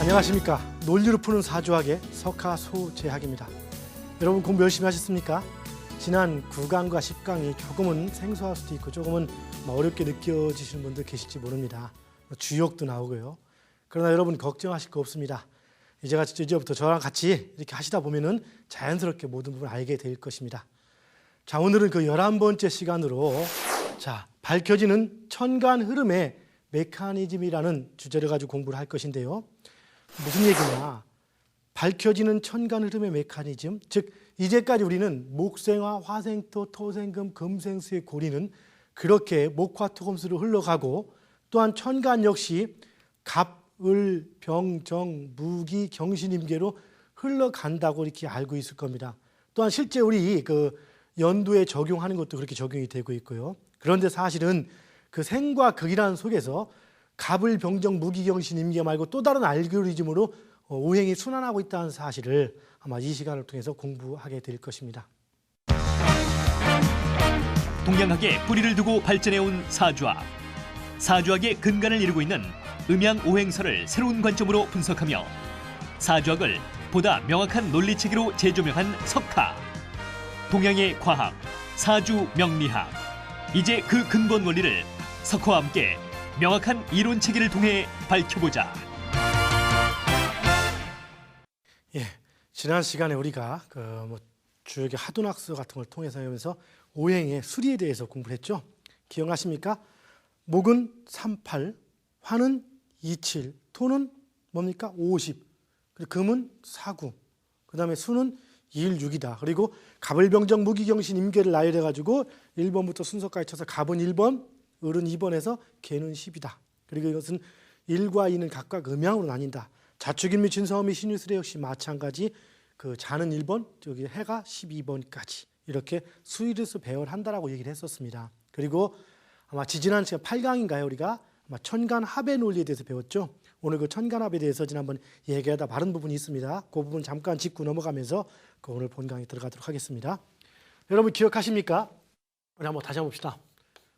안녕하십니까. 논리로 푸는 사주학의 석하소재학입니다. 여러분 공부 열심히 하셨습니까? 지난 9강과 10강이 조금은 생소할 수도 있고 조금은 어렵게 느껴지시는 분들 계실지 모릅니다. 주역도 나오고요. 그러나 여러분 걱정하실 거 없습니다. 이제부터 저랑 같이 이렇게 하시다 보면은 자연스럽게 모든 부분을 알게 될 것입니다. 자, 오늘은 그 11번째 시간으로 밝혀지는 천간 흐름의 메커니즘이라는 주제를 가지고 공부를 할 것인데요. 무슨 얘기냐? 밝혀지는 천간 흐름의 메커니즘, 즉 이제까지 우리는 목생화, 화생토, 토생금, 금생수의 고리는 그렇게 목화토금수로 흘러가고, 또한 천간 역시 갑, 을, 병, 정, 무기, 경신임계로 흘러간다고 이렇게 알고 있을 겁니다. 또한 실제 우리 그 연두에 적용하는 것도 그렇게 적용이 되고 있고요. 그런데 사실은 그 생과 극이라는 속에서 갑을, 병정, 무기, 경신, 임계 말고 또 다른 알고리즘으로 오행이 순환하고 있다는 사실을 아마 이 시간을 통해서 공부하게 될 것입니다. 동양학에 뿌리를 두고 발전해온 사주학. 사주학의 근간을 이루고 있는 음양오행설을 새로운 관점으로 분석하며 사주학을 보다 명확한 논리체계로 재조명한 석하. 동양의 과학, 사주명리학. 이제 그 근본 원리를 석화와 함께 명확한 이론체계를 통해 밝혀보자. 지난 시간에 우리가 주역의 하도낙서 같은 걸 통해서 하면서 오행의 수리에 대해서 공부를 했죠. 기억나십니까? 목은 38, 화는 27, 토는 뭡니까? 50, 그리고 금은 49, 그 다음에 수는 1,6이다. 그리고 갑을병정 무기경신 임계를 나열해가지고 1번부터 순서까지 쳐서 갑은 1번, 을은 2번에서 개는 10이다. 그리고 이것은 1과 2는 각각 음양으로 나뉜다. 자축인 및 진서음 및 신유술의 역시 마찬가지 그 자는 1번, 저기 해가 12번까지 이렇게 수일에서 배열한다라고 얘기를 했었습니다. 그리고 아마 지지난 시간 8강인가요? 우리가 아마 천간합의 논리에 대해서 배웠죠. 오늘 그 천간합에 대해서 지난번 얘기하다 바른 부분이 있습니다. 그 부분 잠깐 짚고 넘어가면서 그 오늘 본강에 들어가도록 하겠습니다. 여러분 기억하십니까? 우리 한번 다시 한번 봅시다.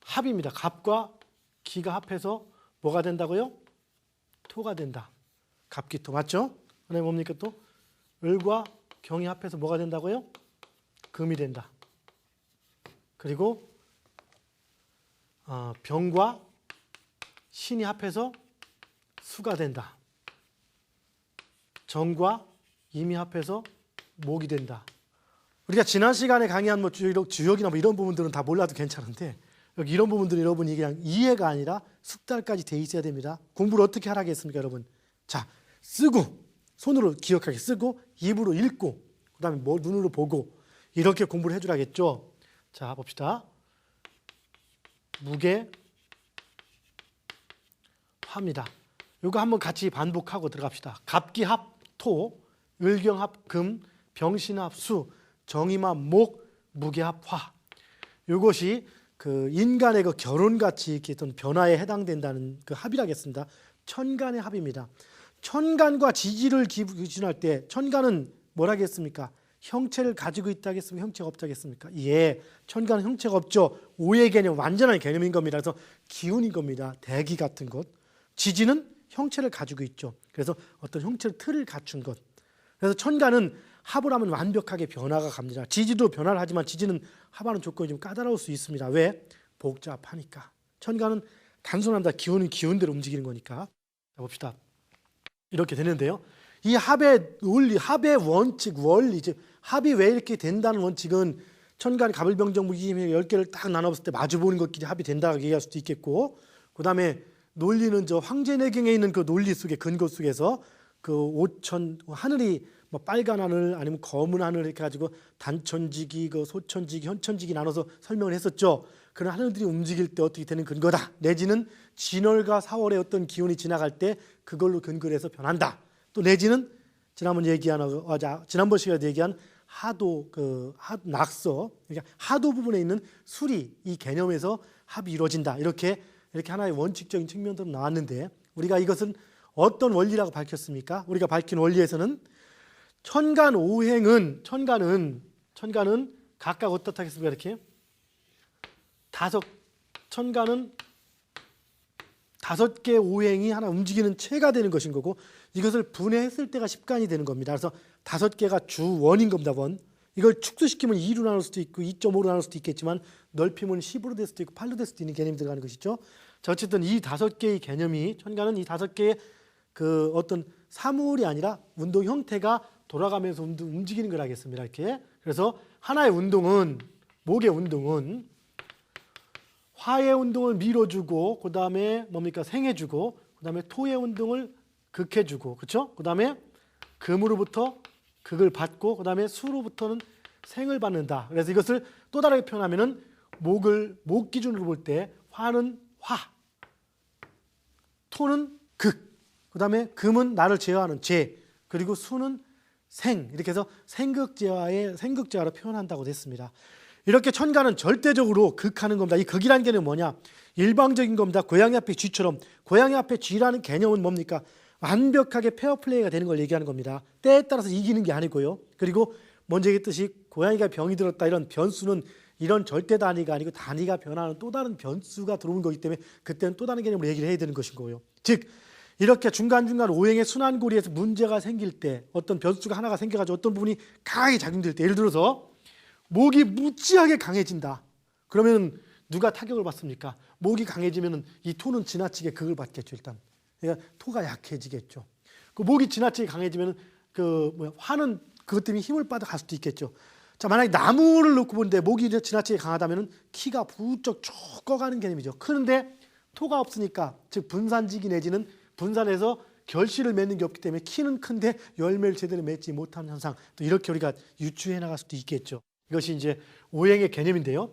합입니다. 갑과 기가 합해서 뭐가 된다고요? 토가 된다. 갑기토 맞죠? 그다음에 뭡니까 또? 을과 경이 합해서 뭐가 된다고요? 금이 된다. 그리고 병과 신이 합해서 수가 된다. 정과 임이 합해서 목이 된다. 우리가 지난 시간에 강의한 주역이나 이런 부분들은 다 몰라도 괜찮은데 여기 이런 부분들은 여러분이 그냥 이해가 아니라 숙달까지 돼 있어야 됩니다. 공부를 어떻게 하라겠습니까, 여러분? 자, 쓰고 손으로 기억하게 쓰고 입으로 읽고 그다음에 눈으로 보고 이렇게 공부를 해주라겠죠. 자, 봅시다. 무게 화입니다. 이거 한번 같이 반복하고 들어갑시다. 갑기합 토, 을경합 금, 병신합 수, 정임합 목, 무게합 화. 이것이 그 인간의 그 결혼같이 이렇게 어떤 변화에 해당된다는 그 합이라겠습니다. 천간의 합입니다. 천간과 지지를 기준할 때 천간은 뭐라겠습니까? 형체를 가지고 있다겠습니까? 형체가 없다겠습니까? 천간은 형체가 없죠. 오의 개념, 완전한 개념인 겁니다. 그래서 기운인 겁니다. 대기 같은 것. 지지는 형체를 가지고 있죠. 그래서 어떤 형체를 틀을 갖춘 것. 그래서 천간은 합을 하면 완벽하게 변화가 갑니다. 지지도 변화를 하지만 지지는 합하는 조건이 좀 까다로울 수 있습니다. 왜? 복잡하니까. 천간은 단순합니다. 기운은 기운대로 움직이는 거니까. 자, 봅시다. 이렇게 되는데요. 이 합의 논리, 합의 원칙, 원리, 즉 합이 왜 이렇게 된다는 원칙은 천간, 갑을병정, 무기임의 10개를 딱 나눠봤을 때 마주보는 것끼리 합이 된다고 얘기할 수도 있겠고, 그 다음에 논리는 저 황제내경에 있는 그 논리 속에 근거 속에서 그 오천 하늘이 뭐 빨간 하늘 아니면 검은 하늘 이렇게 가지고 단천지기, 그 소천지기, 현천지기 나눠서 설명을 했었죠. 그런 하늘들이 움직일 때 어떻게 되는 근거다. 내지는 진월과 사월의 어떤 기운이 지나갈 때 그걸로 근거를 해서 변한다. 또 내지는 지난번 시간에 얘기한 하도 낙서, 그러니까 하도 부분에 있는 수리 이 개념에서 합이 이루어진다. 이렇게 하나의 원칙적인 측면도 나왔는데 우리가 이것은 어떤 원리라고 밝혔습니까? 우리가 밝힌 원리에서는 천간 오행은 천간은 각각 어떻다겠습니까? 이렇게 천간은 5개의 오행이 하나 움직이는 체가 되는 것인 거고 이것을 분해했을 때가 10간이 되는 겁니다. 그래서 5개가 주원인 겁니다. 원. 이걸 축소시키면 2로 나눌 수도 있고 2.5로 나눌 수도 있겠지만 넓히면 10으로 될 수도 있고 8로 될 수도 있는 개념이 들어가는 것이죠. 자, 어쨌든 이 5개의 개념이 천간은 이 5개의 그 어떤 사물이 아니라 운동 형태가 돌아가면서 움직이는 걸 하겠습니다. 이렇게. 그래서 하나의 운동은 목의 운동은 화의 운동을 밀어주고 그 다음에 뭡니까 생해주고 그 다음에 토의 운동을 극해주고 그렇죠? 그 다음에 금으로부터 극을 받고 그 다음에 수로부터는 생을 받는다. 그래서 이것을 또 다르게 표현하면은 목 기준으로 볼 때 화는 화, 토는 극, 그 다음에 금은 나를 제어하는 제, 그리고 수는 생, 이렇게 해서 생극제화로 표현한다고 됐습니다. 이렇게 천간은 절대적으로 극하는 겁니다. 이 극이라는 개념은 뭐냐? 일방적인 겁니다. 고양이 앞에 쥐처럼. 고양이 앞에 쥐라는 개념은 뭡니까? 완벽하게 페어플레이가 되는 걸 얘기하는 겁니다. 때에 따라서 이기는 게 아니고요. 그리고 먼저 얘기했듯이 고양이가 병이 들었다 이런 변수는 이런 절대 단위가 아니고 단위가 변하는 또 다른 변수가 들어오는 거기 때문에 그때는 또 다른 개념으로 얘기를 해야 되는 것인 거예요. 즉 이렇게 중간중간 오행의 순환고리에서 문제가 생길 때 어떤 변수가 하나가 생겨가지고 어떤 부분이 강하게 작용될 때 예를 들어서 목이 무지하게 강해진다. 그러면 누가 타격을 받습니까? 목이 강해지면 이 토는 지나치게 극을 받겠죠. 일단 그러니까 토가 약해지겠죠. 그 목이 지나치게 강해지면 화는 그것 때문에 힘을 받아갈 수도 있겠죠. 자, 만약에 나무를 놓고 보는데 목이 지나치게 강하다면 키가 부쩍 쭉 꺼가는 개념이죠. 크는데 토가 없으니까 즉 분산지기 내지는 분산해서 결실을 맺는 게 없기 때문에 키는 큰데 열매를 제대로 맺지 못하는 현상, 또 이렇게 우리가 유추해 나갈 수도 있겠죠. 이것이 이제 오행의 개념인데요.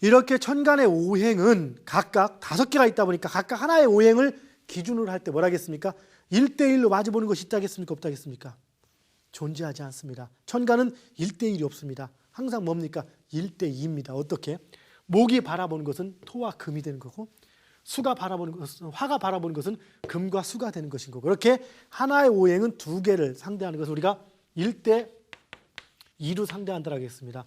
이렇게 천간의 오행은 각각 5개가 있다 보니까 각각 하나의 오행을 기준으로 할 때 뭐라 하겠습니까? 1대1로 마주보는 것이 있다겠습니까? 없다겠습니까? 존재하지 않습니다. 천간은 1대1이 없습니다. 항상 뭡니까? 1대2입니다. 어떻게? 목이 바라보는 것은 토와 금이 되는 거고 수가 바라보는 것은 화가 바라보는 것은 금과 수가 되는 것인 거고 그렇게 하나의 오행은 2개를 상대하는 것을 우리가 1대2로 상대한다고 하겠습니다.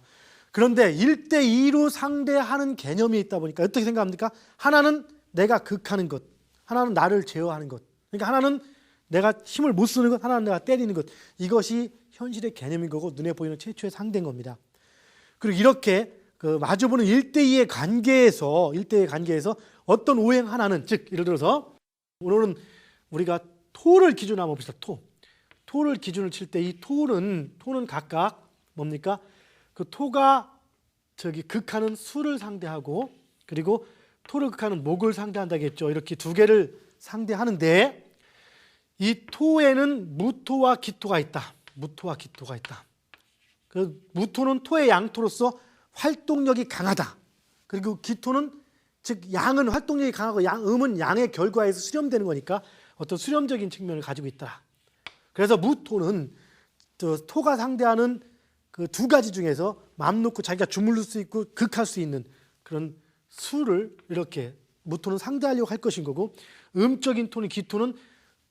그런데 1대2로 상대하는 개념이 있다 보니까 어떻게 생각합니까? 하나는 내가 극하는 것, 하나는 나를 제어하는 것. 그러니까 하나는 내가 힘을 못 쓰는 것, 하나는 내가 때리는 것. 이것이 현실의 개념인 거고 눈에 보이는 최초의 상대인 겁니다. 그리고 이렇게 마주보는 1대2의 관계에서 어떤 오행 하나는 즉 예를 들어서 오늘은 우리가 토를 기준으로 한번 봅시다. 토를 기준을 칠 때 이 토는 각각 뭡니까? 그 토가 극하는 수를 상대하고 그리고 토를 극하는 목을 상대한다겠죠. 이렇게 2개를 상대하는데 이 토에는 무토와 기토가 있다. 그 무토는 토의 양토로서 활동력이 강하다. 그리고 기토는 즉 양은 활동력이 강하고 음은 양의 결과에서 수렴되는 거니까 어떤 수렴적인 측면을 가지고 있다. 그래서 무토는 토가 상대하는 그 2가지 중에서 마음 놓고 자기가 주물를 수 있고 극할 수 있는 그런 수를 이렇게 무토는 상대하려고 할 것인 거고 음적인 토는 기토는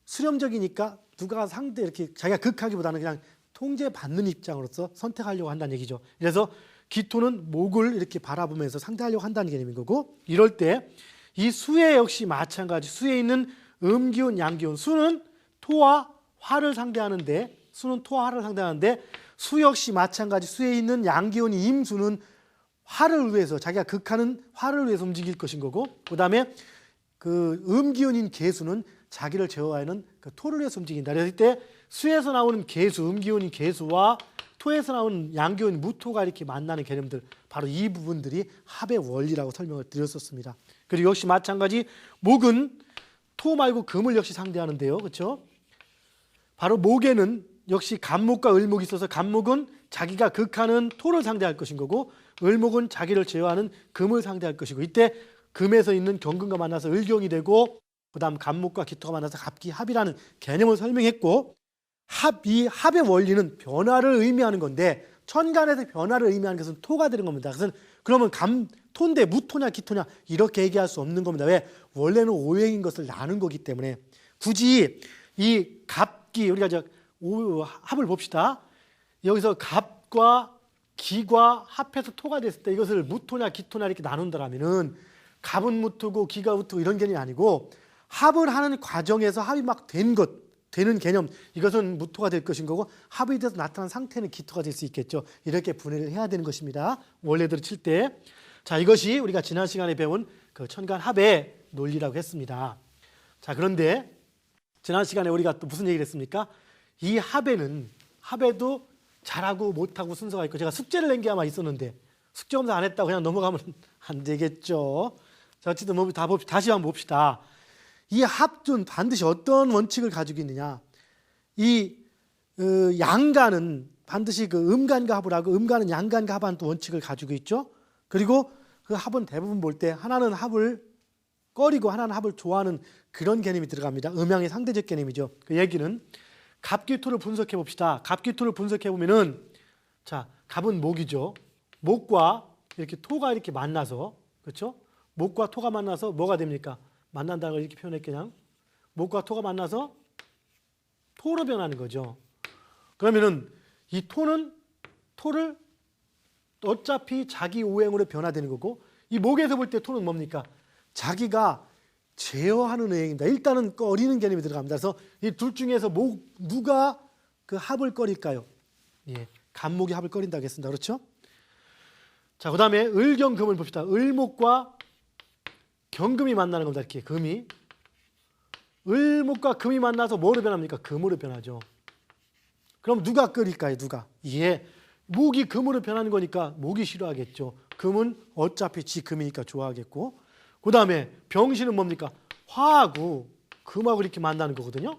수렴적이니까 누가 이렇게 자기가 극하기보다는 그냥 통제받는 입장으로서 선택하려고 한다는 얘기죠. 그래서 기토는 목을 이렇게 바라보면서 상대하려고 한다는 개념인 거고 이럴 때 이 수에 역시 마찬가지 수에 있는 음기운 양기운 수는 토와 화를 상대하는데 수 역시 마찬가지 수에 있는 양기운인 임수는 화를 위해서 자기가 극하는 화를 위해서 움직일 것인 거고 그 다음에 그 음기운인 계수는 자기를 제어하는 그 토를 위해서 움직인다. 그래서 이때 수에서 나오는 계수, 음기운인 계수와 토에서 나오는 양기운 무토가 이렇게 만나는 개념들 바로 이 부분들이 합의 원리라고 설명을 드렸었습니다. 그리고 역시 마찬가지 목은 토 말고 금을 역시 상대하는데요. 그렇죠? 바로 목에는 역시 간목과 을목이 있어서 간목은 자기가 극하는 토를 상대할 것인 거고 을목은 자기를 제어하는 금을 상대할 것이고 이때 금에서 있는 경금과 만나서 을경이 되고 그 다음 간목과 기토가 만나서 갑기합이라는 개념을 설명했고 이 합의 원리는 변화를 의미하는 건데 천간에서 변화를 의미하는 것은 토가 되는 겁니다. 그러면 토인데 무토냐 기토냐 이렇게 얘기할 수 없는 겁니다. 왜? 원래는 오행인 것을 나눈 거기 때문에 굳이 이 갑기 우리가 합을 봅시다. 여기서 갑과 기과 합해서 토가 됐을 때 이것을 무토냐 기토냐 이렇게 나눈다라면은 갑은 무토고 기가 무토고 이런 개념이 아니고 합을 하는 과정에서 합이 막 되는 개념, 이것은 무토가 될 것인 거고, 합이 돼서 나타난 상태는 기토가 될 수 있겠죠. 이렇게 분해를 해야 되는 것입니다. 원래대로 칠 때. 자, 이것이 우리가 지난 시간에 배운 그 천간합의 논리라고 했습니다. 자, 그런데 지난 시간에 우리가 또 무슨 얘기를 했습니까? 이 합에도 잘하고 못하고 순서가 있고, 제가 숙제를 낸 게 아마 있었는데 숙제 검사 안 했다고 그냥 넘어가면 안 되겠죠. 자, 어쨌든 다시 한번 봅시다. 이 합은 반드시 어떤 원칙을 가지고 있느냐? 이 양간은 반드시 그 음간과 합을 하고, 음간은 양간과 합한 또 원칙을 가지고 있죠. 그리고 그 합은 대부분 볼 때 하나는 합을 꺼리고 하나는 합을 좋아하는 그런 개념이 들어갑니다. 음양의 상대적 개념이죠. 그 얘기는 갑기토를 분석해 봅시다. 갑기토를 분석해 보면은, 자, 갑은 목이죠. 목과 이렇게 토가 이렇게 만나서, 그렇죠? 목과 토가 만나서 뭐가 됩니까? 만난다고 이렇게 표현했 그냥 목과 토가 만나서 토로 변하는 거죠. 그러면은 이 토를 어차피 자기 오행으로 변화되는 거고, 이 목에서 볼 때 토는 뭡니까? 자기가 제어하는 오행입니다. 일단은 꺼리는 개념이 들어갑니다. 그래서 이 둘 중에서 누가 그 합을 꺼릴까요? 예, 간목이 합을 꺼린다고 했습니다. 그렇죠? 자, 그 다음에 을경금을 봅시다. 을목과 경금이 만나는 겁니다. 이렇게 금이, 을목과 금이 만나서 뭐로 변합니까? 금으로 변하죠. 그럼 누가 끓일까요? 누가? 예, 목이 금으로 변하는 거니까 목이 싫어하겠죠. 금은 어차피 지 금이니까 좋아하겠고, 그 다음에 병신은 뭡니까? 화하고 금하고 이렇게 만나는 거거든요.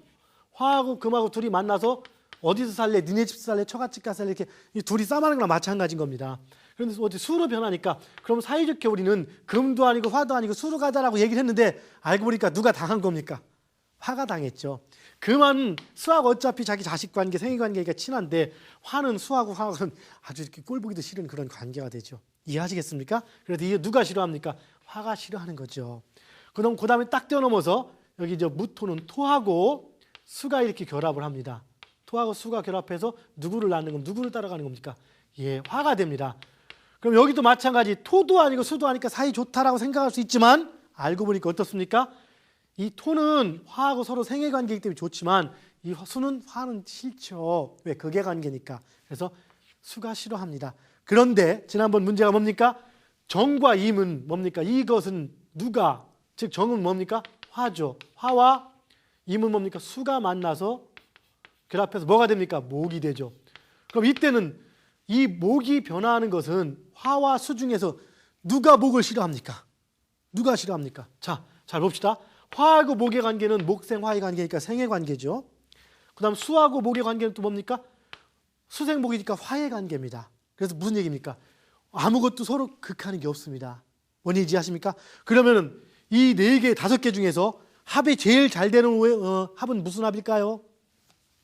화하고 금하고 둘이 만나서 어디서 살래? 니네 집 살래? 처갓집 가서 살래? 이렇게 이 둘이 싸우는 거랑 마찬가지인 겁니다. 그런데 어디 수로 변하니까, 그럼 사이좋게 우리는 금도 아니고 화도 아니고 수로 가자라고 얘기를 했는데, 알고 보니까 누가 당한 겁니까? 화가 당했죠. 금은 수하고 어차피 자기 자식 관계, 생애 관계가 친한데, 화는 수하고 화하고는 아주 이렇게 꼴보기도 싫은 그런 관계가 되죠. 이해하시겠습니까? 그래서 이게 누가 싫어합니까? 화가 싫어하는 거죠. 그럼 그 다음에 딱 뛰어넘어서 여기 무토는 토하고 수가 이렇게 결합을 합니다. 토하고 수가 결합해서 누구를 낳는 겁니까? 누구를 따라가는 겁니까? 예, 화가 됩니다. 그럼 여기도 마찬가지, 토도 아니고 수도 아니까 사이 좋다라고 생각할 수 있지만, 알고 보니까 어떻습니까? 이 토는 화하고 서로 생애 관계이기 때문에 좋지만, 이 수는 화는 싫죠. 왜? 극의 관계니까. 그래서 수가 싫어합니다. 그런데 지난번 문제가 뭡니까? 정과 임은 뭡니까? 이것은 누가, 즉 정은 뭡니까? 화죠. 화와 임은 뭡니까? 수가 만나서 결합해서 뭐가 됩니까? 목이 되죠. 그럼 이때는 이 목이 변화하는 것은 화와 수 중에서 누가 목을 싫어합니까? 누가 싫어합니까? 자, 잘 봅시다. 화하고 목의 관계는 목생화의 관계니까 생의 관계죠. 그 다음 수하고 목의 관계는 또 뭡니까? 수생목이니까 화의 관계입니다. 그래서 무슨 얘기입니까? 아무것도 서로 극하는 게 없습니다. 원인 이해하십니까? 그러면은 이 4개, 5개 중에서 합이 제일 잘 되는 합은 무슨 합일까요?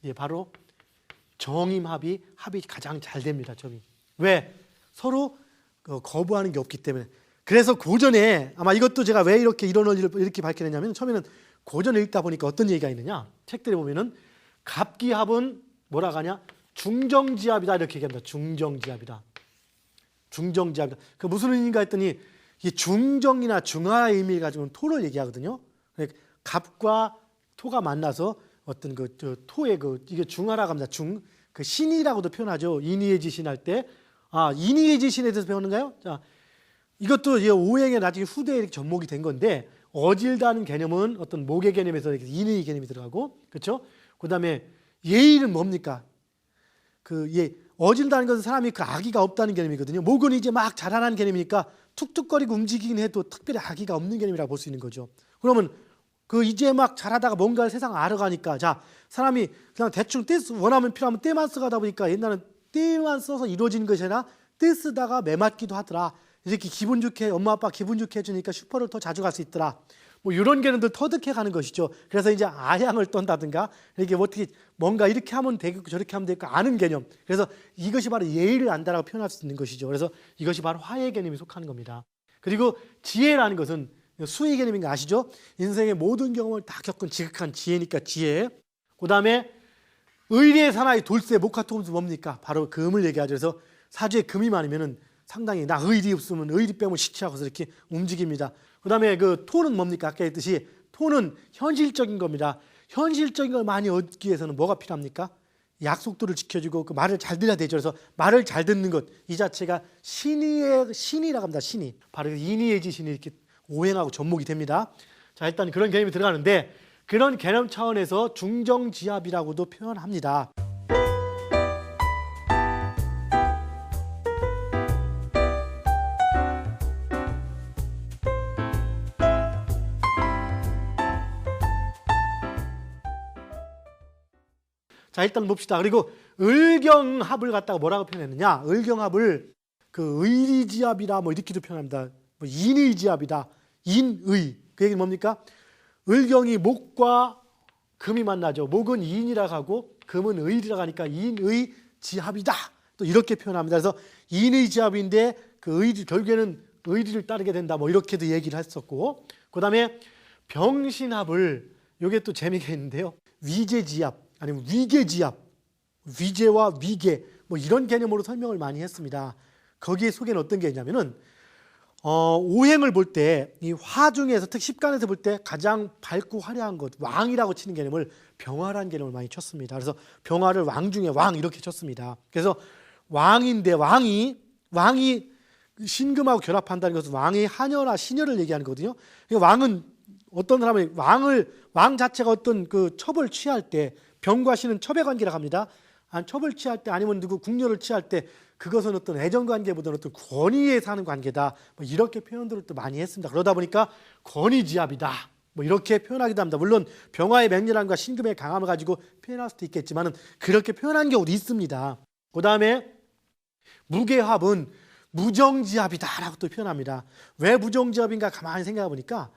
예, 바로 정임합이 가장 잘 됩니다. 점이. 왜? 서로 거부하는 게 없기 때문에. 그래서 고전에, 아마 이것도 제가 왜 이런 원리를 이렇게 밝혀냈냐면, 처음에는 고전을 읽다 보니까 어떤 얘기가 있느냐, 책들에 보면은 갑기합은 뭐라고 하냐, 중정지합이다 이렇게 얘기합니다. 중정지합이다. 중정지합이다. 그 무슨 의미인가 했더니, 이 중정이나 중하의 의미를 가지고는 토를 얘기하거든요. 갑과 토가 만나서 어떤 토의 이게 중하라고 합니다. 그 신이라고도 표현하죠. 인의예지신 할 때. 인의예지신에 대해서 배웠는가요? 자, 이것도 오행의 나중에 후대에 이렇게 접목이 된 건데, 어질다는 개념은 어떤 목의 개념에서 인의 개념이 들어가고, 그렇죠? 그 다음에 예의는 뭡니까? 어질다는 것은 사람이 그 악의가 없다는 개념이거든요. 목은 이제 막 자라나는 개념이니까 툭툭거리고 움직이긴 해도 특별히 악의가 없는 개념이라고 볼 수 있는 거죠. 그러면 이제 막 자라다가 뭔가를 세상 알아가니까, 자, 사람이 그냥 대충 원하면 필요하면 때만 써가다 보니까, 옛날은 때만 써서 이루어지는 것이 아니라 때 쓰다가 매맞기도 하더라. 이렇게 기분 좋게, 엄마 아빠 기분 좋게 해주니까 슈퍼를 더 자주 갈 수 있더라. 뭐 이런 개념들 터득해 가는 것이죠. 그래서 이제 아향을 떤다든가, 이렇게 어떻게 뭔가 이렇게 하면 되겠고 저렇게 하면 되겠고 아는 개념. 그래서 이것이 바로 예의를 안다라고 표현할 수 있는 것이죠. 그래서 이것이 바로 화의 개념에 속하는 겁니다. 그리고 지혜라는 것은 수의 개념인 거 아시죠? 인생의 모든 경험을 다 겪은 지극한 지혜니까 지혜. 그 다음에 의리의 사나이 돌쇠 목화토금수 뭡니까? 바로 금을 얘기하죠. 그래서 사주에 금이 많으면은 상당히 나 의리 없으면 의리 빼면 시치하고서 이렇게 움직입니다. 그 다음에 토는 뭡니까? 아까 했듯이 토는 현실적인 겁니다. 현실적인 걸 많이 얻기 위해서는 뭐가 필요합니까? 약속들을 지켜주고 그 말을 잘 들어야 되죠. 그래서 말을 잘 듣는 것 이 자체가 신이라고 합니다. 신이 바로 인의예지 신이 이렇게 오행하고 접목이 됩니다. 자, 일단 그런 개념이 들어가는데 그런 개념 차원에서 중정지합이라고도 표현합니다. 자, 일단 봅시다. 그리고 을경합을 갖다가 뭐라고 표현했느냐? 을경합을 그 의리지합이라 뭐 이렇게도 표현합니다. 뭐 인의지합이다. 인의. 그 얘기는 뭡니까? 을경이 목과 금이 만나죠. 목은 인이라고 하고 금은 의리라고 하니까 인의지합이다. 또 이렇게 표현합니다. 그래서 인의지합인데 그 의리, 결국에는 의리를 따르게 된다. 뭐 이렇게도 얘기를 했었고, 그 다음에 병신합을 요게 또 재미가 있는데요. 위계지합 아니면 위계지합, 위계와 위계 뭐 이런 개념으로 설명을 많이 했습니다. 거기에 속에는 어떤 게 있냐면은 오행을 볼 때 이 화 중에서 특히 십간에서 볼 때 가장 밝고 화려한 것 왕이라고 치는 개념을 병화라는 개념을 많이 쳤습니다. 그래서 병화를 왕 중에 왕 이렇게 쳤습니다. 그래서 왕인데 왕이 신금하고 결합한다는 것은 왕의 하녀나 신녀를 얘기하는 거거든요. 그러니까 왕은 어떤 사람이 왕 자체가 어떤 그 첩을 취할 때 병과 신은 첩의 관계라고 합니다. 첩을 취할 때 아니면 누구 궁녀를 취할 때 그것은 어떤 애정관계보다는 어떤 권위에 사는 관계다. 뭐 이렇게 표현들을 또 많이 했습니다. 그러다 보니까 권위지합이다. 뭐 이렇게 표현하기도 합니다. 물론 병화의 맹렬함과 신금의 강함을 가지고 표현할 수도 있겠지만은 그렇게 표현한 경우도 있습니다. 그 다음에 무계합은 무정지합이다라고 또 표현합니다. 왜 무정지합인가 가만히 생각해 보니까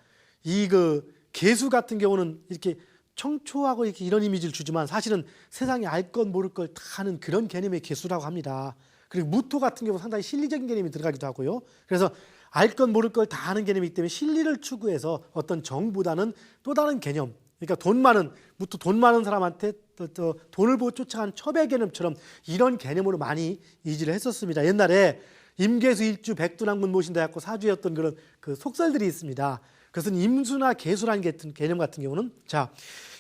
이 그 계수 같은 경우는 이렇게 청초하고 이렇게 이런 이미지를 주지만 사실은 세상에 알 것 모를 걸 다 하는 그런 개념의 계수라고 합니다. 그리고 무토 같은 경우 상당히 실리적인 개념이 들어가기도 하고요. 그래서 알 것 모를 걸 다 하는 개념이기 때문에 실리를 추구해서 어떤 정보다는 또 다른 개념. 그러니까 돈 많은 사람한테 또 돈을 보고 쫓아가는 첩의 개념처럼 이런 개념으로 많이 이지를 했었습니다. 옛날에 임계수 일주 백두낭군 모신다 해갖고 사주였던 그런 그 속설들이 있습니다. 그것은 임수나 계수라는 개념 같은 경우는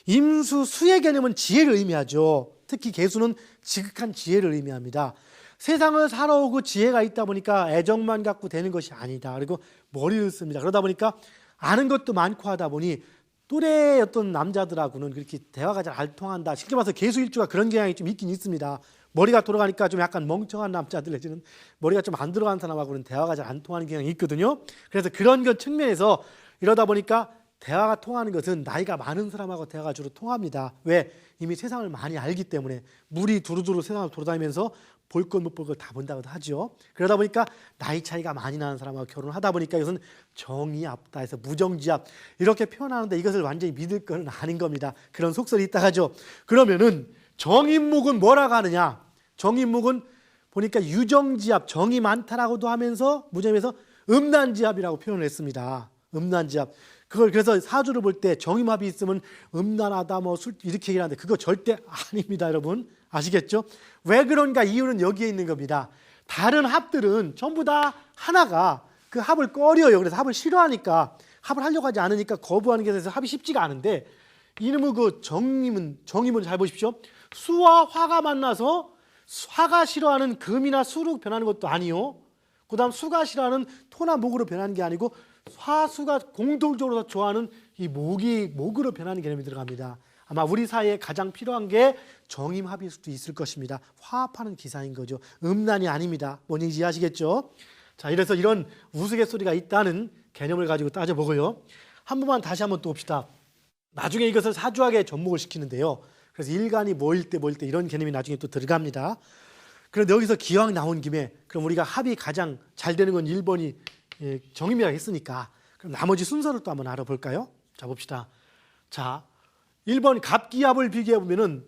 임수 수의 개념은 지혜를 의미하죠. 특히 계수는 지극한 지혜를 의미합니다. 세상을 살아오고 지혜가 있다 보니까 애정만 갖고 되는 것이 아니다. 그리고 머리를 씁니다. 그러다 보니까 아는 것도 많고 하다 보니 또래의 어떤 남자들하고는 그렇게 대화가 잘 안 통한다. 쉽게 말해서 계수일주가 그런 경향이 좀 있긴 있습니다. 머리가 돌아가니까 좀 약간 멍청한 남자들 내지는 머리가 좀 안 들어간 사람하고는 대화가 잘 안 통하는 경향이 있거든요. 그래서 그런 것 측면에서 이러다 보니까 대화가 통하는 것은 나이가 많은 사람하고 대화가 주로 통합니다. 왜? 이미 세상을 많이 알기 때문에 물이 두루두루 세상을 돌아다니면서 볼 것 못 볼 것 다 본다고 하죠. 그러다 보니까 나이 차이가 많이 나는 사람하고 결혼을 하다 보니까 이것은 정이 앞다 해서 무정지합 이렇게 표현하는데 이것을 완전히 믿을 건 아닌 겁니다. 그런 속설이 있다 하죠. 그러면은 정인목은 뭐라고 하느냐? 정인목은 보니까 유정지합, 정이 많다라고도 하면서 무정에서 음란지합이라고 표현을 했습니다. 음란지합. 그걸 그래서 사주를 볼 때 정임합이 있으면 음란하다 뭐 술 이렇게 얘기하는데 그거 절대 아닙니다, 여러분. 아시겠죠? 왜 그런가 이유는 여기에 있는 겁니다. 다른 합들은 전부 다 하나가 그 합을 꺼려요. 그래서 합을 싫어하니까 합을 하려고 하지 않으니까 거부하는 게 돼서 합이 쉽지가 않은데 이놈의 그 정임은 잘 보십시오. 수와 화가 만나서 화가 싫어하는 금이나 수로 변하는 것도 아니요. 그 다음 수가 싫어하는 토나 목으로 변하는 게 아니고 화수가 공동적으로 좋아하는 이 목으로 변하는 개념이 들어갑니다. 아마 우리 사이에 가장 필요한 게 정임합일 수도 있을 것입니다. 화합하는 기사인 거죠. 음란이 아닙니다. 뭔지 이해하시겠죠? 자, 이래서 이런 우스갯소리가 있다는 개념을 가지고 따져보고요. 한 번만 다시 한번 또 봅시다. 나중에 이것을 사주학에 접목을 시키는데요. 그래서 일간이 모일 때 이런 개념이 나중에 또 들어갑니다. 그런데 여기서 기왕 나온 김에 그럼 우리가 합이 가장 잘 되는 건 1번이 정임이라고 했으니까 그럼 나머지 순서를 또 한번 알아볼까요? 자, 봅시다. 자, 1번 갑기합을 비교해 보면은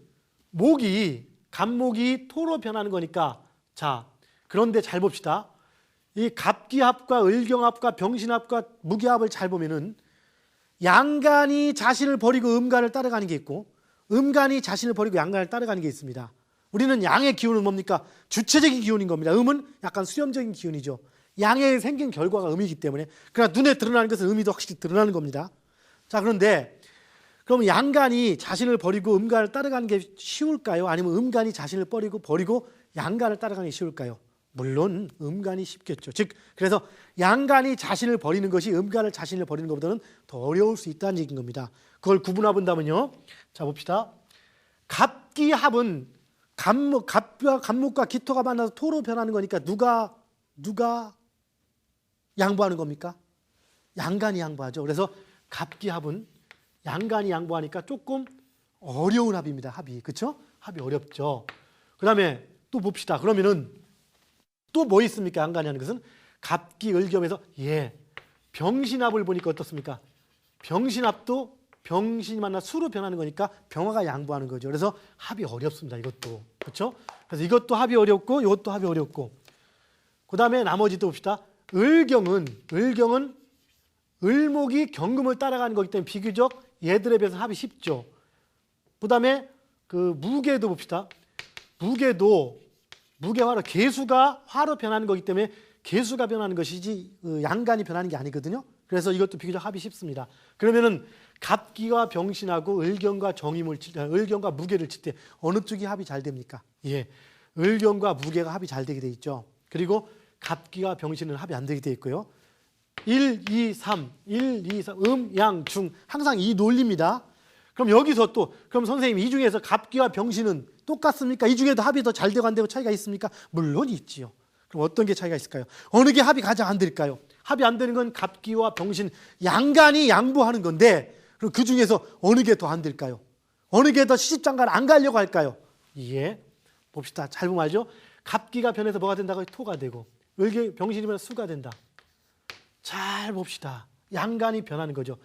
갑목이 토로 변하는 거니까 자, 그런데 잘 봅시다. 이 갑기합과 을경합과 병신합과 무기합을 잘 보면은 양간이 자신을 버리고 음간을 따라가는 게 있고 음간이 자신을 버리고 양간을 따라가는 게 있습니다. 우리는 양의 기운은 뭡니까? 주체적인 기운인 겁니다. 음은 약간 수렴적인 기운이죠. 양에 생긴 결과가 음이기 때문에 그러나 눈에 드러나는 것은 음이 더 확실히 드러나는 겁니다. 자, 그런데 그럼 양간이 자신을 버리고 음간을 따라가는 게 쉬울까요? 아니면 음간이 자신을 버리고 양간을 따라가는 게 쉬울까요? 물론 음간이 쉽겠죠. 즉 그래서 양간이 자신을 버리는 것이 음간을 자신을 버리는 것보다는 더 어려울 수 있다는 얘기인 겁니다. 그걸 구분해 본다면요. 자, 봅시다. 갑기합은 갑목과 기토가 만나서 토로 변하는 거니까 누가 양보하는 겁니까? 양간이 양보하죠. 그래서 갑기합은 양간이 양보하니까 조금 어려운 합입니다. 합이. 그렇죠? 합이 어렵죠. 그다음에 또 봅시다. 그러면은 또 뭐 있습니까? 양간이 하는 것은 갑기을겸에서 병신합을 보니까 어떻습니까? 병신합도 병신이 만나 수로 변하는 거니까 병화가 양보하는 거죠. 그래서 합이 어렵습니다. 이것도. 그렇죠? 그래서 이것도 합이 어렵고 이것도 합이 어렵고. 그다음에 나머지도 봅시다. 을경은 을목이 경금을 따라가는 거기 때문에 비교적 얘들에 비해서 합이 쉽죠. 그다음에 그 무게도 봅시다. 무게화로 개수가 화로 변하는 거기 때문에 개수가 변하는 것이지 양간이 변하는 게 아니거든요. 그래서 이것도 비교적 합이 쉽습니다. 그러면은 갑기와 병신하고 을경과 을경과 무게를 칠 때 어느 쪽이 합이 잘 됩니까? 을경과 무게가 합이 잘 되게 돼 있죠. 그리고 갑기와 병신은 합이 안 되게 돼 있고요. 1, 2, 3 양, 중 항상 이 논리입니다. 그럼 여기서 또 그럼 선생님 이 중에서 갑기와 병신은 똑같습니까? 이 중에도 합이 더 잘 되고 안 되고 차이가 있습니까? 물론 있지요. 그럼 어떤 게 차이가 있을까요? 어느 게 합이 가장 안 될까요? 합이 안 되는 건 갑기와 병신 양간이 양보하는 건데 그럼 그 중에서 어느 게 더 안 될까요? 어느 게 더 시집장가를 안 가려고 할까요? 봅시다. 잘 보면 알죠? 갑기가 변해서 뭐가 된다고? 토가 되고 병신이면 수가 된다. 잘 봅시다. 양간이 변하는 거죠.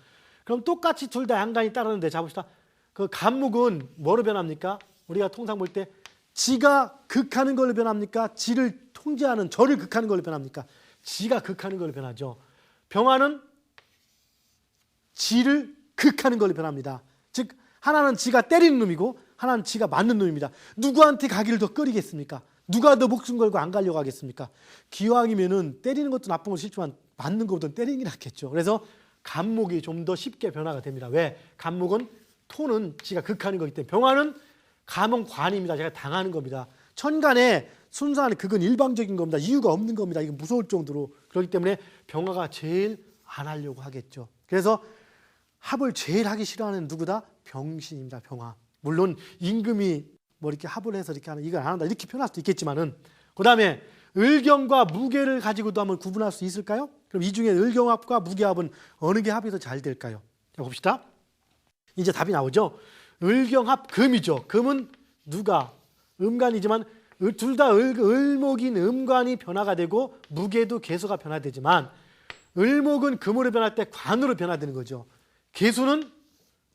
그럼 똑같이 둘 다 양간이 따르는데 자 봅시다. 그 갑목은 뭐로 변합니까? 우리가 통상 볼 때 지가 극하는 걸로 변합니까? 지를 통제하는 저를 극하는 걸로 변합니까? 지가 극하는 걸로 변하죠. 병화는 지를 극하는 걸로 변합니다. 즉 하나는 지가 때리는 놈이고 하나는 지가 맞는 놈입니다. 누구한테 가기를 더 꺼리겠습니까? 누가 더 목숨 걸고 안 가려고 하겠습니까? 기왕이면은 때리는 것도 나쁜 건 싫지만 맞는 것보다는 때리는 게 낫겠죠. 그래서 갑목이 좀 더 쉽게 변화가 됩니다. 왜? 갑목은 토는 지가 극하는 거기 때문에 병화는 감은 관입니다. 제가 당하는 겁니다. 천간에 순수한 극은 일방적인 겁니다. 이유가 없는 겁니다. 이건 무서울 정도로. 그렇기 때문에 병화가 제일 안 하려고 하겠죠. 그래서 합을 제일 하기 싫어하는 누구다? 병신입니다. 병화. 물론 임금이 뭐 이렇게 합을 해서 이렇게 하는 이걸 안 한다 이렇게 표현할 수도 있겠지만은 그다음에 을경과 무게를 가지고도 한번 구분할 수 있을까요? 그럼 이 중에 을경합과 무게합은 어느 게 합이 더 잘 될까요? 자, 봅시다. 이제 답이 나오죠. 을경합 금이죠. 금은 누가 음간이지만 둘 다 을목인 음간이 변화가 되고 무게도 개수가 변화되지만 을목은 금으로 변할 때 관으로 변화되는 거죠. 개수는